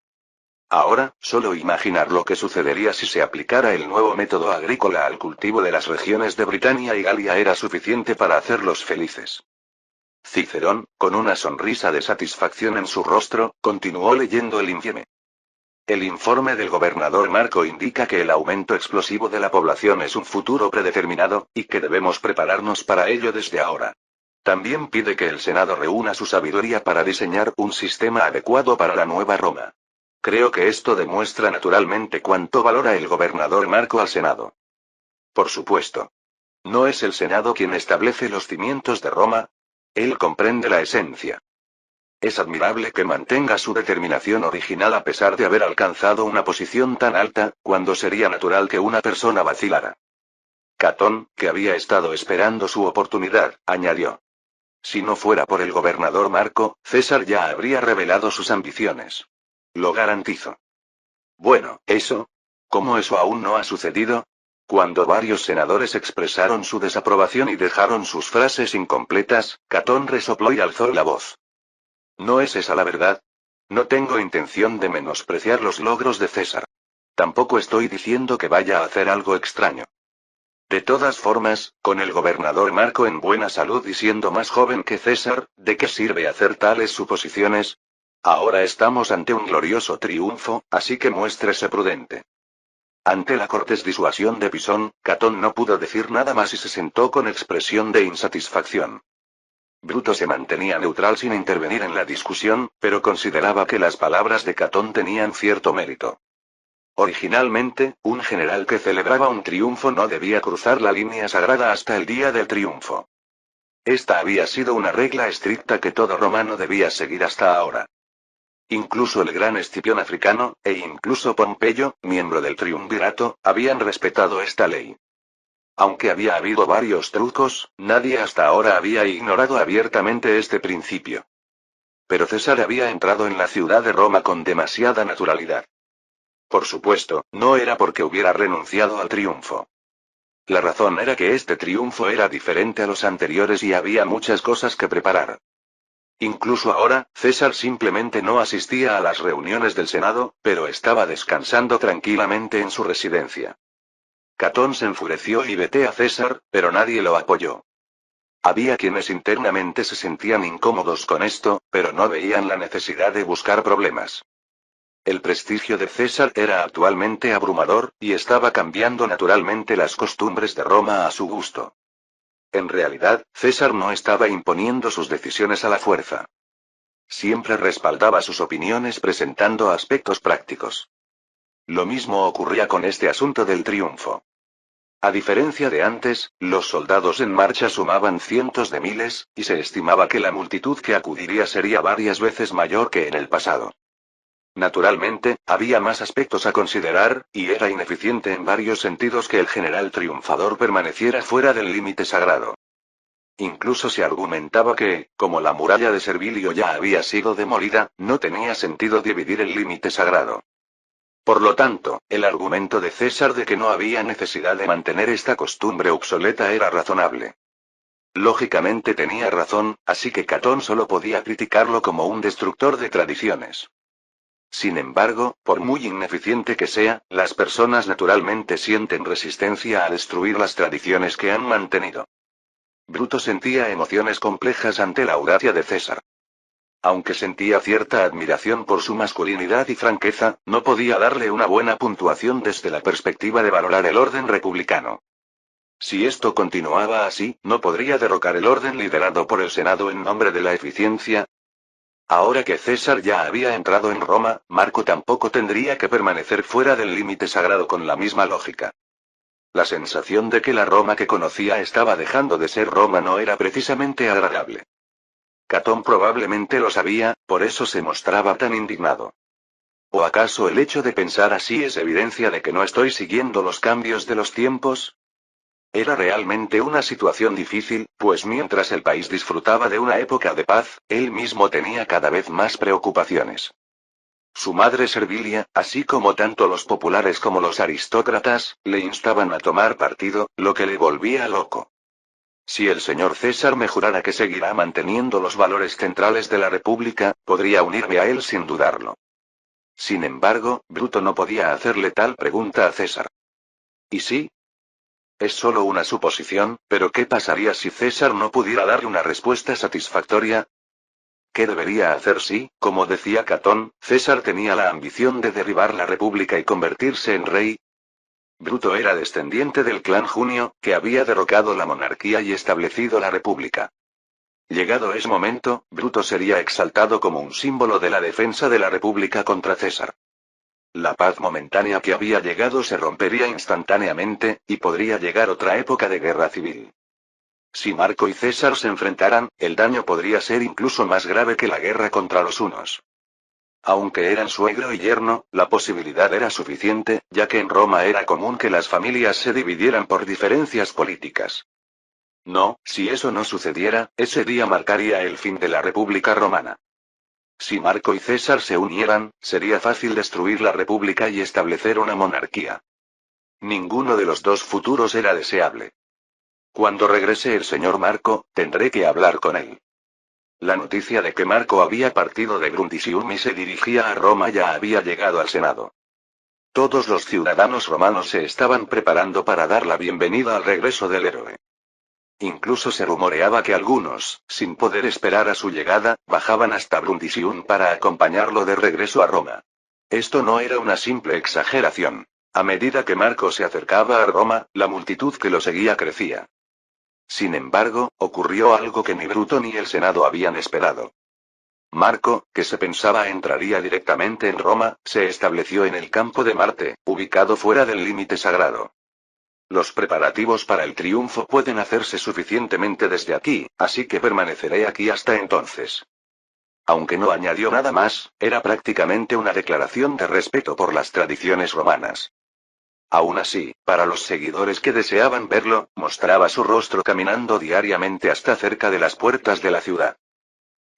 Ahora, solo imaginar lo que sucedería si se aplicara el nuevo método agrícola al cultivo de las regiones de Britania y Galia era suficiente para hacerlos felices. Cicerón, con una sonrisa de satisfacción en su rostro, continuó leyendo el informe. El informe del gobernador Marco indica que el aumento explosivo de la población es un futuro predeterminado, y que debemos prepararnos para ello desde ahora. También pide que el Senado reúna su sabiduría para diseñar un sistema adecuado para la nueva Roma. Creo que esto demuestra naturalmente cuánto valora el gobernador Marco al Senado. Por supuesto. ¿No es el Senado quien establece los cimientos de Roma? Él comprende la esencia. Es admirable que mantenga su determinación original a pesar de haber alcanzado una posición tan alta, cuando sería natural que una persona vacilara. Catón, que había estado esperando su oportunidad, añadió. Si no fuera por el gobernador Marco, César ya habría revelado sus ambiciones. Lo garantizo. Bueno, eso. ¿Cómo eso aún no ha sucedido? Cuando varios senadores expresaron su desaprobación y dejaron sus frases incompletas, Catón resopló y alzó la voz. ¿No es esa la verdad? No tengo intención de menospreciar los logros de César. Tampoco estoy diciendo que vaya a hacer algo extraño. De todas formas, con el gobernador Marco en buena salud y siendo más joven que César, ¿de qué sirve hacer tales suposiciones? Ahora estamos ante un glorioso triunfo, así que muéstrese prudente. Ante la cortés disuasión de Pisón, Catón no pudo decir nada más y se sentó con expresión de insatisfacción. Bruto se mantenía neutral sin intervenir en la discusión, pero consideraba que las palabras de Catón tenían cierto mérito. Originalmente, un general que celebraba un triunfo no debía cruzar la línea sagrada hasta el día del triunfo. Esta había sido una regla estricta que todo romano debía seguir hasta ahora. Incluso el gran Escipión africano, e incluso Pompeyo, miembro del triunvirato, habían respetado esta ley. Aunque había habido varios trucos, nadie hasta ahora había ignorado abiertamente este principio. Pero César había entrado en la ciudad de Roma con demasiada naturalidad. Por supuesto, no era porque hubiera renunciado al triunfo. La razón era que este triunfo era diferente a los anteriores y había muchas cosas que preparar. Incluso ahora, César simplemente no asistía a las reuniones del Senado, pero estaba descansando tranquilamente en su residencia. Catón se enfureció y veté a César, pero nadie lo apoyó. Había quienes internamente se sentían incómodos con esto, pero no veían la necesidad de buscar problemas. El prestigio de César era actualmente abrumador, y estaba cambiando naturalmente las costumbres de Roma a su gusto. En realidad, César no estaba imponiendo sus decisiones a la fuerza. Siempre respaldaba sus opiniones presentando aspectos prácticos. Lo mismo ocurría con este asunto del triunfo. A diferencia de antes, los soldados en marcha sumaban cientos de miles, y se estimaba que la multitud que acudiría sería varias veces mayor que en el pasado. Naturalmente, había más aspectos a considerar, y era ineficiente en varios sentidos que el general triunfador permaneciera fuera del límite sagrado. Incluso se argumentaba que, como la muralla de Servilio ya había sido demolida, no tenía sentido dividir el límite sagrado. Por lo tanto, el argumento de César de que no había necesidad de mantener esta costumbre obsoleta era razonable. Lógicamente tenía razón, así que Catón solo podía criticarlo como un destructor de tradiciones. Sin embargo, por muy ineficiente que sea, las personas naturalmente sienten resistencia a destruir las tradiciones que han mantenido. Bruto sentía emociones complejas ante la audacia de César. Aunque sentía cierta admiración por su masculinidad y franqueza, no podía darle una buena puntuación desde la perspectiva de valorar el orden republicano. Si esto continuaba así, no podría derrocar el orden liderado por el Senado en nombre de la eficiencia. Ahora que César ya había entrado en Roma, Marco tampoco tendría que permanecer fuera del límite sagrado con la misma lógica. La sensación de que la Roma que conocía estaba dejando de ser Roma no era precisamente agradable. Catón probablemente lo sabía, por eso se mostraba tan indignado. ¿O acaso el hecho de pensar así es evidencia de que no estoy siguiendo los cambios de los tiempos? Era realmente una situación difícil, pues mientras el país disfrutaba de una época de paz, él mismo tenía cada vez más preocupaciones. Su madre Servilia, así como tanto los populares como los aristócratas, le instaban a tomar partido, lo que le volvía loco. Si el señor César me jurara que seguirá manteniendo los valores centrales de la República, podría unirme a él sin dudarlo. Sin embargo, Bruto no podía hacerle tal pregunta a César. ¿Y sí? Es solo una suposición, pero ¿qué pasaría si César no pudiera darle una respuesta satisfactoria? ¿Qué debería hacer si, como decía Catón, César tenía la ambición de derribar la República y convertirse en rey? Bruto era descendiente del clan Junio, que había derrocado la monarquía y establecido la república. Llegado ese momento, Bruto sería exaltado como un símbolo de la defensa de la república contra César. La paz momentánea que había llegado se rompería instantáneamente, y podría llegar otra época de guerra civil. Si Marco y César se enfrentaran, el daño podría ser incluso más grave que la guerra contra los hunos. Aunque eran suegro y yerno, la posibilidad era suficiente, ya que en Roma era común que las familias se dividieran por diferencias políticas. No, si eso no sucediera, ese día marcaría el fin de la República Romana. Si Marco y César se unieran, sería fácil destruir la República y establecer una monarquía. Ninguno de los dos futuros era deseable. Cuando regrese el señor Marco, tendré que hablar con él. La noticia de que Marco había partido de Brundisium y se dirigía a Roma ya había llegado al Senado. Todos los ciudadanos romanos se estaban preparando para dar la bienvenida al regreso del héroe. Incluso se rumoreaba que algunos, sin poder esperar a su llegada, bajaban hasta Brundisium para acompañarlo de regreso a Roma. Esto no era una simple exageración. A medida que Marco se acercaba a Roma, la multitud que lo seguía crecía. Sin embargo, ocurrió algo que ni Bruto ni el Senado habían esperado. Marco, que se pensaba entraría directamente en Roma, se estableció en el campo de Marte, ubicado fuera del límite sagrado. Los preparativos para el triunfo pueden hacerse suficientemente desde aquí, así que permaneceré aquí hasta entonces. Aunque no añadió nada más, era prácticamente una declaración de respeto por las tradiciones romanas. Aún así, para los seguidores que deseaban verlo, mostraba su rostro caminando diariamente hasta cerca de las puertas de la ciudad.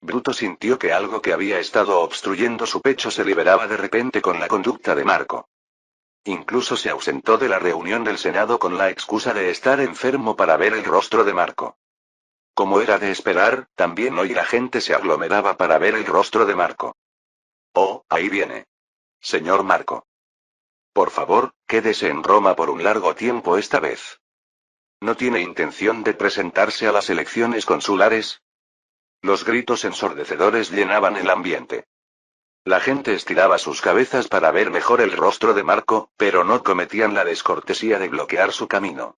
Bruto sintió que algo que había estado obstruyendo su pecho se liberaba de repente con la conducta de Marco. Incluso se ausentó de la reunión del Senado con la excusa de estar enfermo para ver el rostro de Marco. Como era de esperar, también hoy la gente se aglomeraba para ver el rostro de Marco. Oh, ahí viene. Señor Marco. Por favor, quédese en Roma por un largo tiempo esta vez. ¿No tiene intención de presentarse a las elecciones consulares? Los gritos ensordecedores llenaban el ambiente. La gente estiraba sus cabezas para ver mejor el rostro de Marco, pero no cometían la descortesía de bloquear su camino.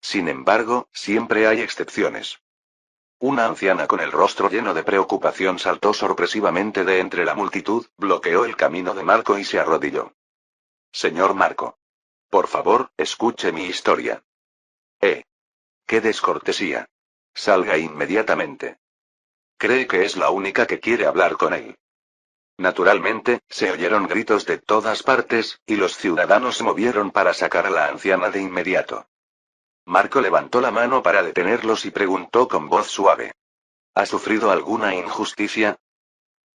Sin embargo, siempre hay excepciones. Una anciana con el rostro lleno de preocupación saltó sorpresivamente de entre la multitud, bloqueó el camino de Marco y se arrodilló. Señor Marco. Por favor, escuche mi historia. ¡Qué descortesía! Salga inmediatamente. Cree que es la única que quiere hablar con él. Naturalmente, se oyeron gritos de todas partes, y los ciudadanos se movieron para sacar a la anciana de inmediato. Marco levantó la mano para detenerlos y preguntó con voz suave. ¿Ha sufrido alguna injusticia?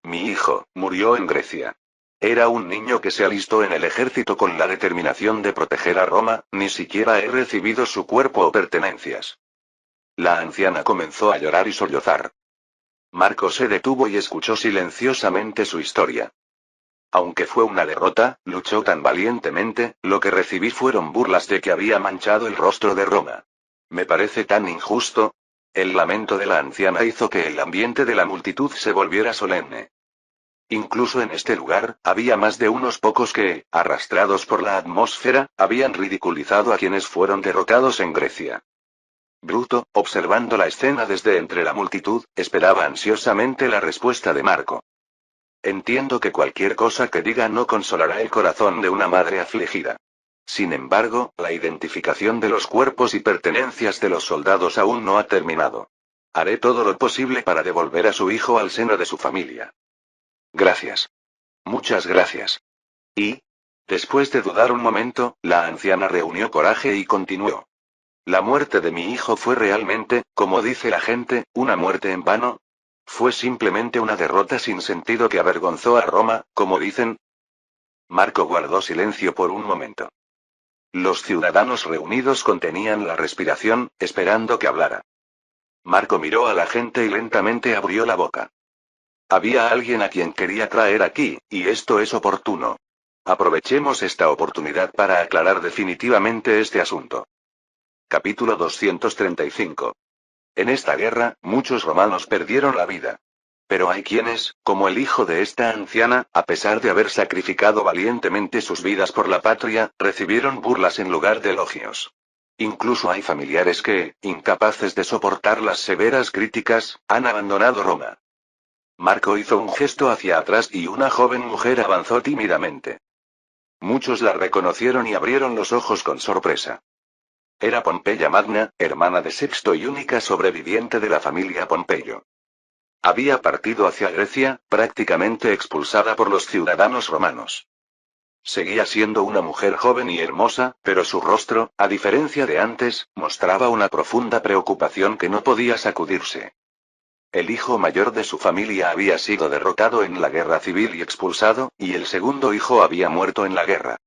Mi hijo murió en Grecia. Era un niño que se alistó en el ejército con la determinación de proteger a Roma, ni siquiera he recibido su cuerpo o pertenencias. La anciana comenzó a llorar y sollozar. Marco se detuvo y escuchó silenciosamente su historia. Aunque fue una derrota, luchó tan valientemente, lo que recibí fueron burlas de que había manchado el rostro de Roma. Me parece tan injusto. El lamento de la anciana hizo que el ambiente de la multitud se volviera solemne. Incluso en este lugar, había más de unos pocos que, arrastrados por la atmósfera, habían ridiculizado a quienes fueron derrotados en Grecia. Bruto, observando la escena desde entre la multitud, esperaba ansiosamente la respuesta de Marco. Entiendo que cualquier cosa que diga no consolará el corazón de una madre afligida. Sin embargo, la identificación de los cuerpos y pertenencias de los soldados aún no ha terminado. Haré todo lo posible para devolver a su hijo al seno de su familia. Gracias. Muchas gracias. Y, después de dudar un momento, la anciana reunió coraje y continuó. La muerte de mi hijo fue realmente, como dice la gente, una muerte en vano. Fue simplemente una derrota sin sentido que avergonzó a Roma, como dicen. Marco guardó silencio por un momento. Los ciudadanos reunidos contenían la respiración, esperando que hablara. Marco miró a la gente y lentamente abrió la boca. Había alguien a quien quería traer aquí, y esto es oportuno. Aprovechemos esta oportunidad para aclarar definitivamente este asunto. Capítulo 235. En esta guerra, muchos romanos perdieron la vida. Pero hay quienes, como el hijo de esta anciana, a pesar de haber sacrificado valientemente sus vidas por la patria, recibieron burlas en lugar de elogios. Incluso hay familiares que, incapaces de soportar las severas críticas, han abandonado Roma. Marco hizo un gesto hacia atrás y una joven mujer avanzó tímidamente. Muchos la reconocieron y abrieron los ojos con sorpresa. Era Pompeya Magna, hermana de Sexto y única sobreviviente de la familia Pompeyo. Había partido hacia Grecia, prácticamente expulsada por los ciudadanos romanos. Seguía siendo una mujer joven y hermosa, pero su rostro, a diferencia de antes, mostraba una profunda preocupación que no podía sacudirse. El hijo mayor de su familia había sido derrotado en la guerra civil y expulsado, y el segundo hijo había muerto en la guerra.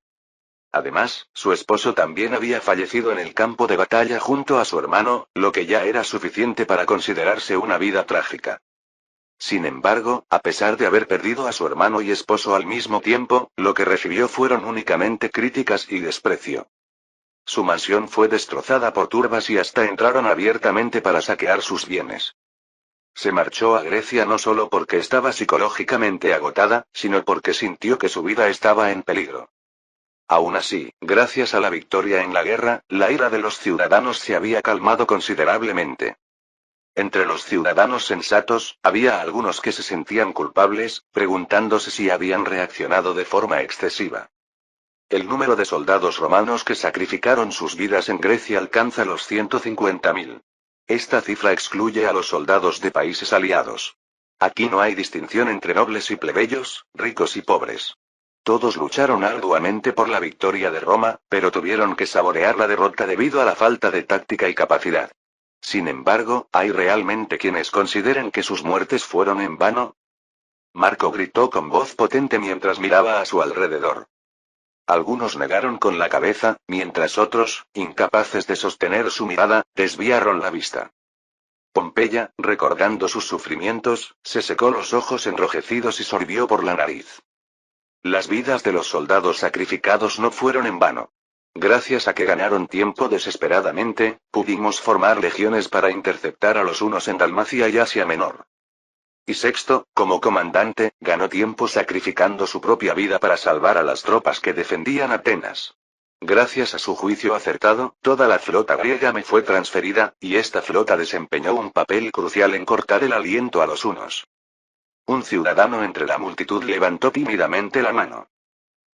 Además, su esposo también había fallecido en el campo de batalla junto a su hermano, lo que ya era suficiente para considerarse una vida trágica. Sin embargo, a pesar de haber perdido a su hermano y esposo al mismo tiempo, lo que recibió fueron únicamente críticas y desprecio. Su mansión fue destrozada por turbas y hasta entraron abiertamente para saquear sus bienes. Se marchó a Grecia no solo porque estaba psicológicamente agotada, sino porque sintió que su vida estaba en peligro. Aún así, gracias a la victoria en la guerra, la ira de los ciudadanos se había calmado considerablemente. Entre los ciudadanos sensatos, había algunos que se sentían culpables, preguntándose si habían reaccionado de forma excesiva. El número de soldados romanos que sacrificaron sus vidas en Grecia alcanza los 150.000. Esta cifra excluye a los soldados de países aliados. Aquí no hay distinción entre nobles y plebeyos, ricos y pobres. Todos lucharon arduamente por la victoria de Roma, pero tuvieron que saborear la derrota debido a la falta de táctica y capacidad. Sin embargo, ¿hay realmente quienes consideren que sus muertes fueron en vano? Marco gritó con voz potente mientras miraba a su alrededor. Algunos negaron con la cabeza, mientras otros, incapaces de sostener su mirada, desviaron la vista. Pompeya, recordando sus sufrimientos, se secó los ojos enrojecidos y sorbió por la nariz. Las vidas de los soldados sacrificados no fueron en vano. Gracias a que ganaron tiempo desesperadamente, pudimos formar legiones para interceptar a los hunos en Dalmacia y Asia Menor. Y Sexto, como comandante, ganó tiempo sacrificando su propia vida para salvar a las tropas que defendían Atenas. Gracias a su juicio acertado, toda la flota griega me fue transferida, y esta flota desempeñó un papel crucial en cortar el aliento a los hunos. Un ciudadano entre la multitud levantó tímidamente la mano.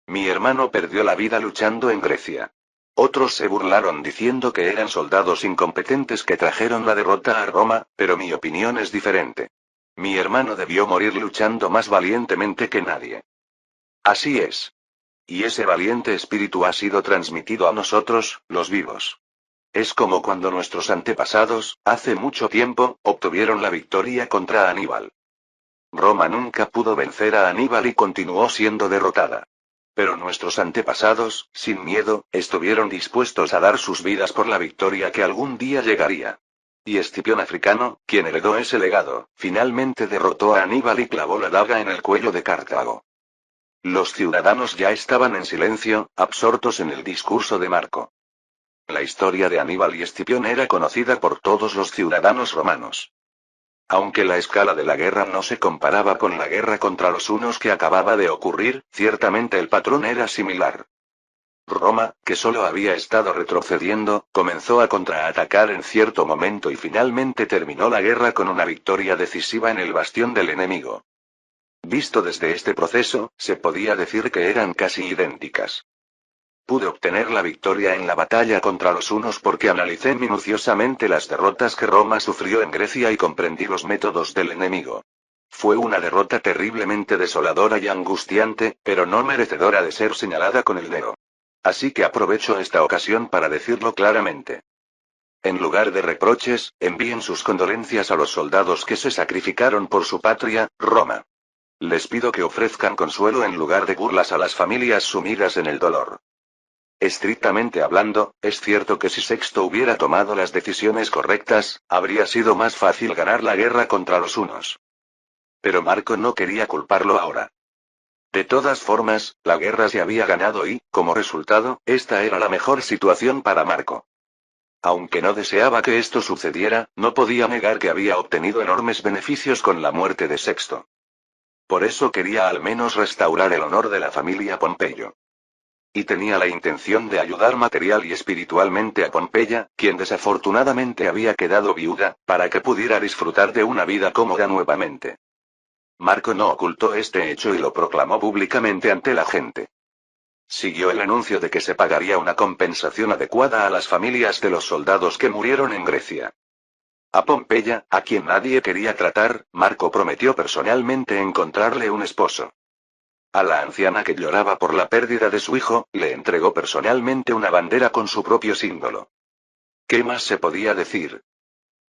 Mi hermano perdió la vida luchando en Grecia. Otros se burlaron diciendo que eran soldados incompetentes que trajeron la derrota a Roma, pero mi opinión es diferente. Mi hermano debió morir luchando más valientemente que nadie. Así es. Y ese valiente espíritu ha sido transmitido a nosotros, los vivos. Es como cuando nuestros antepasados, hace mucho tiempo, obtuvieron la victoria contra Aníbal. Roma nunca pudo vencer a Aníbal y continuó siendo derrotada. Pero nuestros antepasados, sin miedo, estuvieron dispuestos a dar sus vidas por la victoria que algún día llegaría. Y Escipión Africano, quien heredó ese legado, finalmente derrotó a Aníbal y clavó la daga en el cuello de Cartago. Los ciudadanos ya estaban en silencio, absortos en el discurso de Marco. La historia de Aníbal y Escipión era conocida por todos los ciudadanos romanos. Aunque la escala de la guerra no se comparaba con la guerra contra los hunos que acababa de ocurrir, ciertamente el patrón era similar. Roma, que solo había estado retrocediendo, comenzó a contraatacar en cierto momento y finalmente terminó la guerra con una victoria decisiva en el bastión del enemigo. Visto desde este proceso, se podía decir que eran casi idénticas. Pude obtener la victoria en la batalla contra los hunos porque analicé minuciosamente las derrotas que Roma sufrió en Grecia y comprendí los métodos del enemigo. Fue una derrota terriblemente desoladora y angustiante, pero no merecedora de ser señalada con el dedo. Así que aprovecho esta ocasión para decirlo claramente. En lugar de reproches, envíen sus condolencias a los soldados que se sacrificaron por su patria, Roma. Les pido que ofrezcan consuelo en lugar de burlas a las familias sumidas en el dolor. Estrictamente hablando, es cierto que si Sexto hubiera tomado las decisiones correctas, habría sido más fácil ganar la guerra contra los hunos. Pero Marco no quería culparlo ahora. De todas formas, la guerra se había ganado y, como resultado, esta era la mejor situación para Marco. Aunque no deseaba que esto sucediera, no podía negar que había obtenido enormes beneficios con la muerte de Sexto. Por eso quería al menos restaurar el honor de la familia Pompeyo. Y tenía la intención de ayudar material y espiritualmente a Pompeya, quien desafortunadamente había quedado viuda, para que pudiera disfrutar de una vida cómoda nuevamente. Marco no ocultó este hecho y lo proclamó públicamente ante la gente. Siguió el anuncio de que se pagaría una compensación adecuada a las familias de los soldados que murieron en Grecia. A Pompeya, a quien nadie quería tratar, Marco prometió personalmente encontrarle un esposo. A la anciana que lloraba por la pérdida de su hijo, le entregó personalmente una bandera con su propio símbolo. ¿Qué más se podía decir?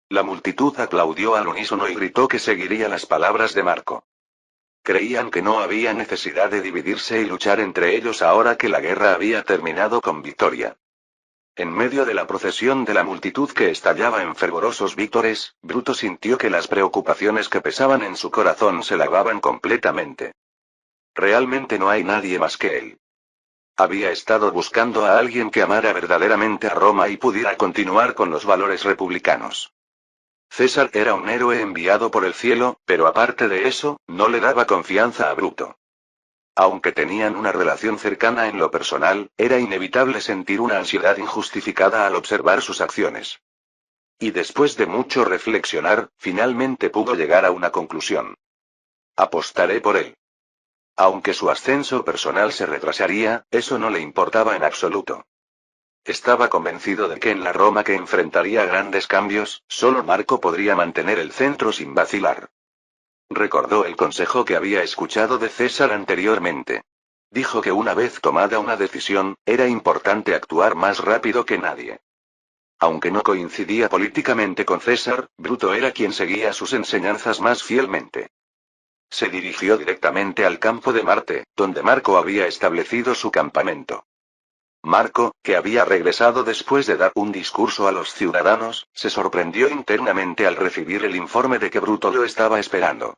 La multitud aplaudió al unísono y gritó que seguiría las palabras de Marco. Creían que no había necesidad de dividirse y luchar entre ellos ahora que la guerra había terminado con victoria. En medio de la procesión de la multitud que estallaba en fervorosos vítores, Bruto sintió que las preocupaciones que pesaban en su corazón se lavaban completamente. Realmente no hay nadie más que él. Había estado buscando a alguien que amara verdaderamente a Roma y pudiera continuar con los valores republicanos. César era un héroe enviado por el cielo, pero aparte de eso, no le daba confianza a Bruto. Aunque tenían una relación cercana en lo personal, era inevitable sentir una ansiedad injustificada al observar sus acciones. Y después de mucho reflexionar, finalmente pudo llegar a una conclusión. Apostaré por él. Aunque su ascenso personal se retrasaría, eso no le importaba en absoluto. Estaba convencido de que en la Roma que enfrentaría grandes cambios, solo Marco podría mantener el centro sin vacilar. Recordó el consejo que había escuchado de César anteriormente. Dijo que una vez tomada una decisión, era importante actuar más rápido que nadie. Aunque no coincidía políticamente con César, Bruto era quien seguía sus enseñanzas más fielmente. Se dirigió directamente al campo de Marte, donde Marco había establecido su campamento. Marco, que había regresado después de dar un discurso a los ciudadanos, se sorprendió internamente al recibir el informe de que Bruto lo estaba esperando.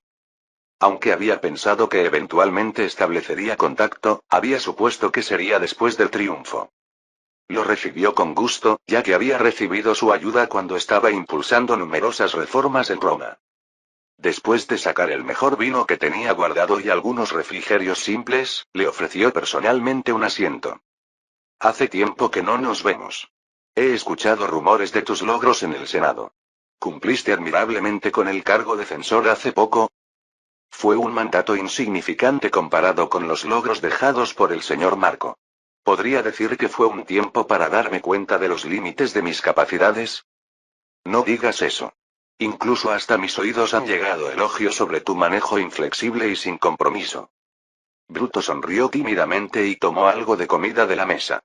Aunque había pensado que eventualmente establecería contacto, había supuesto que sería después del triunfo. Lo recibió con gusto, ya que había recibido su ayuda cuando estaba impulsando numerosas reformas en Roma. Después de sacar el mejor vino que tenía guardado y algunos refrigerios simples, le ofreció personalmente un asiento. Hace tiempo que no nos vemos. He escuchado rumores de tus logros en el Senado. ¿Cumpliste admirablemente con el cargo de censor hace poco? Fue un mandato insignificante comparado con los logros dejados por el señor Marco. ¿Podría decir que fue un tiempo para darme cuenta de los límites de mis capacidades? No digas eso. Incluso hasta mis oídos han llegado elogios sobre tu manejo inflexible y sin compromiso. Bruto sonrió tímidamente y tomó algo de comida de la mesa.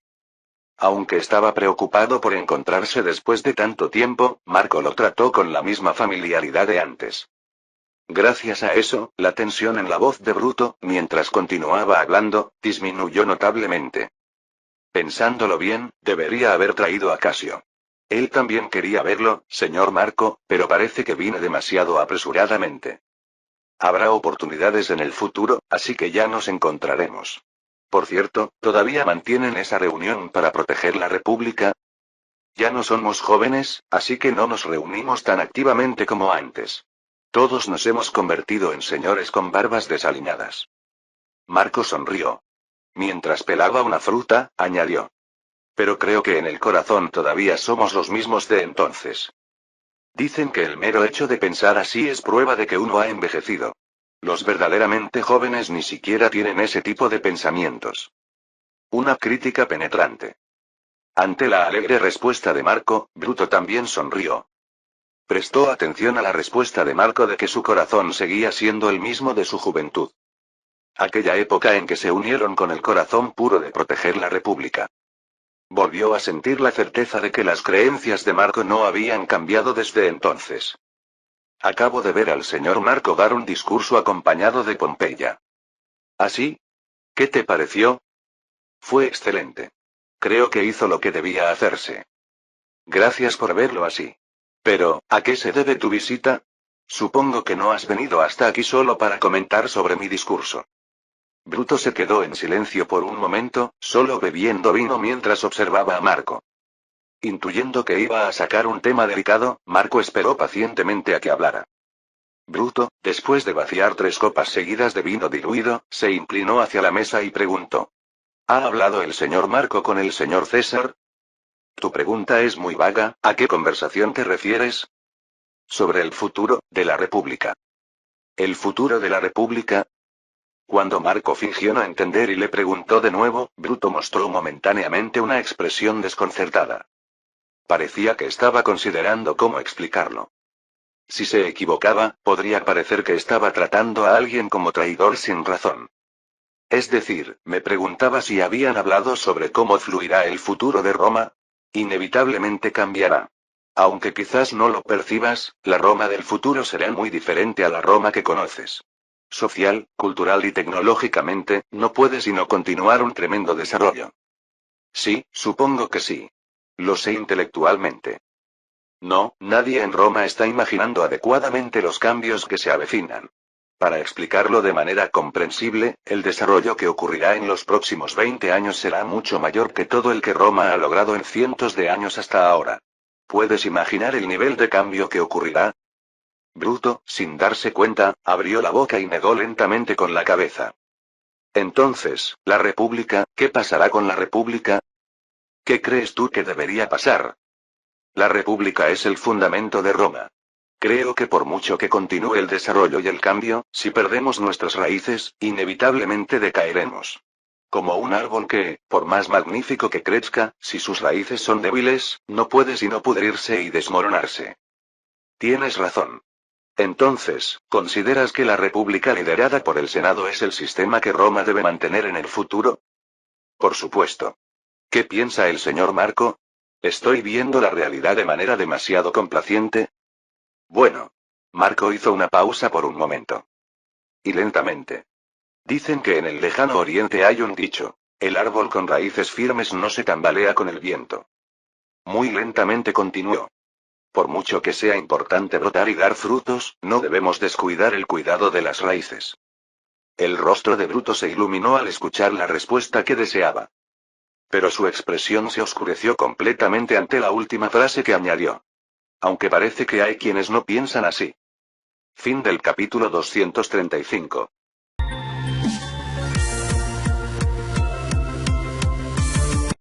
Aunque estaba preocupado por encontrarse después de tanto tiempo, Marco lo trató con la misma familiaridad de antes. Gracias a eso, la tensión en la voz de Bruto, mientras continuaba hablando, disminuyó notablemente. Pensándolo bien, debería haber traído a Casio. Él también quería verlo, señor Marco, pero parece que vine demasiado apresuradamente. Habrá oportunidades en el futuro, así que ya nos encontraremos. Por cierto, ¿todavía mantienen esa reunión para proteger la República? Ya no somos jóvenes, así que no nos reunimos tan activamente como antes. Todos nos hemos convertido en señores con barbas desaliñadas. Marco sonrió. Mientras pelaba una fruta, añadió. Pero creo que en el corazón todavía somos los mismos de entonces. Dicen que el mero hecho de pensar así es prueba de que uno ha envejecido. Los verdaderamente jóvenes ni siquiera tienen ese tipo de pensamientos. Una crítica penetrante. Ante la alegre respuesta de Marco, Bruto también sonrió. Prestó atención a la respuesta de Marco de que su corazón seguía siendo el mismo de su juventud. Aquella época en que se unieron con el corazón puro de proteger la República. Volvió a sentir la certeza de que las creencias de Marco no habían cambiado desde entonces. Acabo de ver al señor Marco dar un discurso acompañado de Pompeya. ¿Así? ¿Qué te pareció? Fue excelente. Creo que hizo lo que debía hacerse. Gracias por verlo así. Pero, ¿a qué se debe tu visita? Supongo que no has venido hasta aquí solo para comentar sobre mi discurso. Bruto se quedó en silencio por un momento, solo bebiendo vino mientras observaba a Marco. Intuyendo que iba a sacar un tema delicado, Marco esperó pacientemente a que hablara. Bruto, después de vaciar 3 copas seguidas de vino diluido, se inclinó hacia la mesa y preguntó. ¿Ha hablado el señor Marco con el señor César? Tu pregunta es muy vaga, ¿a qué conversación te refieres? Sobre el futuro de la República. ¿El futuro de la República? Cuando Marco fingió no entender y le preguntó de nuevo, Bruto mostró momentáneamente una expresión desconcertada. Parecía que estaba considerando cómo explicarlo. Si se equivocaba, podría parecer que estaba tratando a alguien como traidor sin razón. Es decir, me preguntaba si habían hablado sobre cómo fluirá el futuro de Roma. Inevitablemente cambiará. Aunque quizás no lo percibas, la Roma del futuro será muy diferente a la Roma que conoces. Social, cultural y tecnológicamente, no puede sino continuar un tremendo desarrollo. Sí, supongo que sí. Lo sé intelectualmente. No, nadie en Roma está imaginando adecuadamente los cambios que se avecinan. Para explicarlo de manera comprensible, el desarrollo que ocurrirá en los próximos 20 años será mucho mayor que todo el que Roma ha logrado en cientos de años hasta ahora. ¿Puedes imaginar el nivel de cambio que ocurrirá? Bruto, sin darse cuenta, abrió la boca y negó lentamente con la cabeza. Entonces, ¿la República? ¿Qué pasará con la República? ¿Qué crees tú que debería pasar? La República es el fundamento de Roma. Creo que por mucho que continúe el desarrollo y el cambio, si perdemos nuestras raíces, inevitablemente decaeremos. Como un árbol que, por más magnífico que crezca, si sus raíces son débiles, no puede sino pudrirse y desmoronarse. Tienes razón. Entonces, ¿consideras que la República liderada por el Senado es el sistema que Roma debe mantener en el futuro? Por supuesto. ¿Qué piensa el señor Marco? ¿Estoy viendo la realidad de manera demasiado complaciente? Bueno. Marco hizo una pausa por un momento. Y lentamente. Dicen que en el lejano oriente hay un dicho. El árbol con raíces firmes no se tambalea con el viento. Muy lentamente continuó. Por mucho que sea importante brotar y dar frutos, no debemos descuidar el cuidado de las raíces. El rostro de Bruto se iluminó al escuchar la respuesta que deseaba. Pero su expresión se oscureció completamente ante la última frase que añadió. Aunque parece que hay quienes no piensan así. Fin del capítulo 235.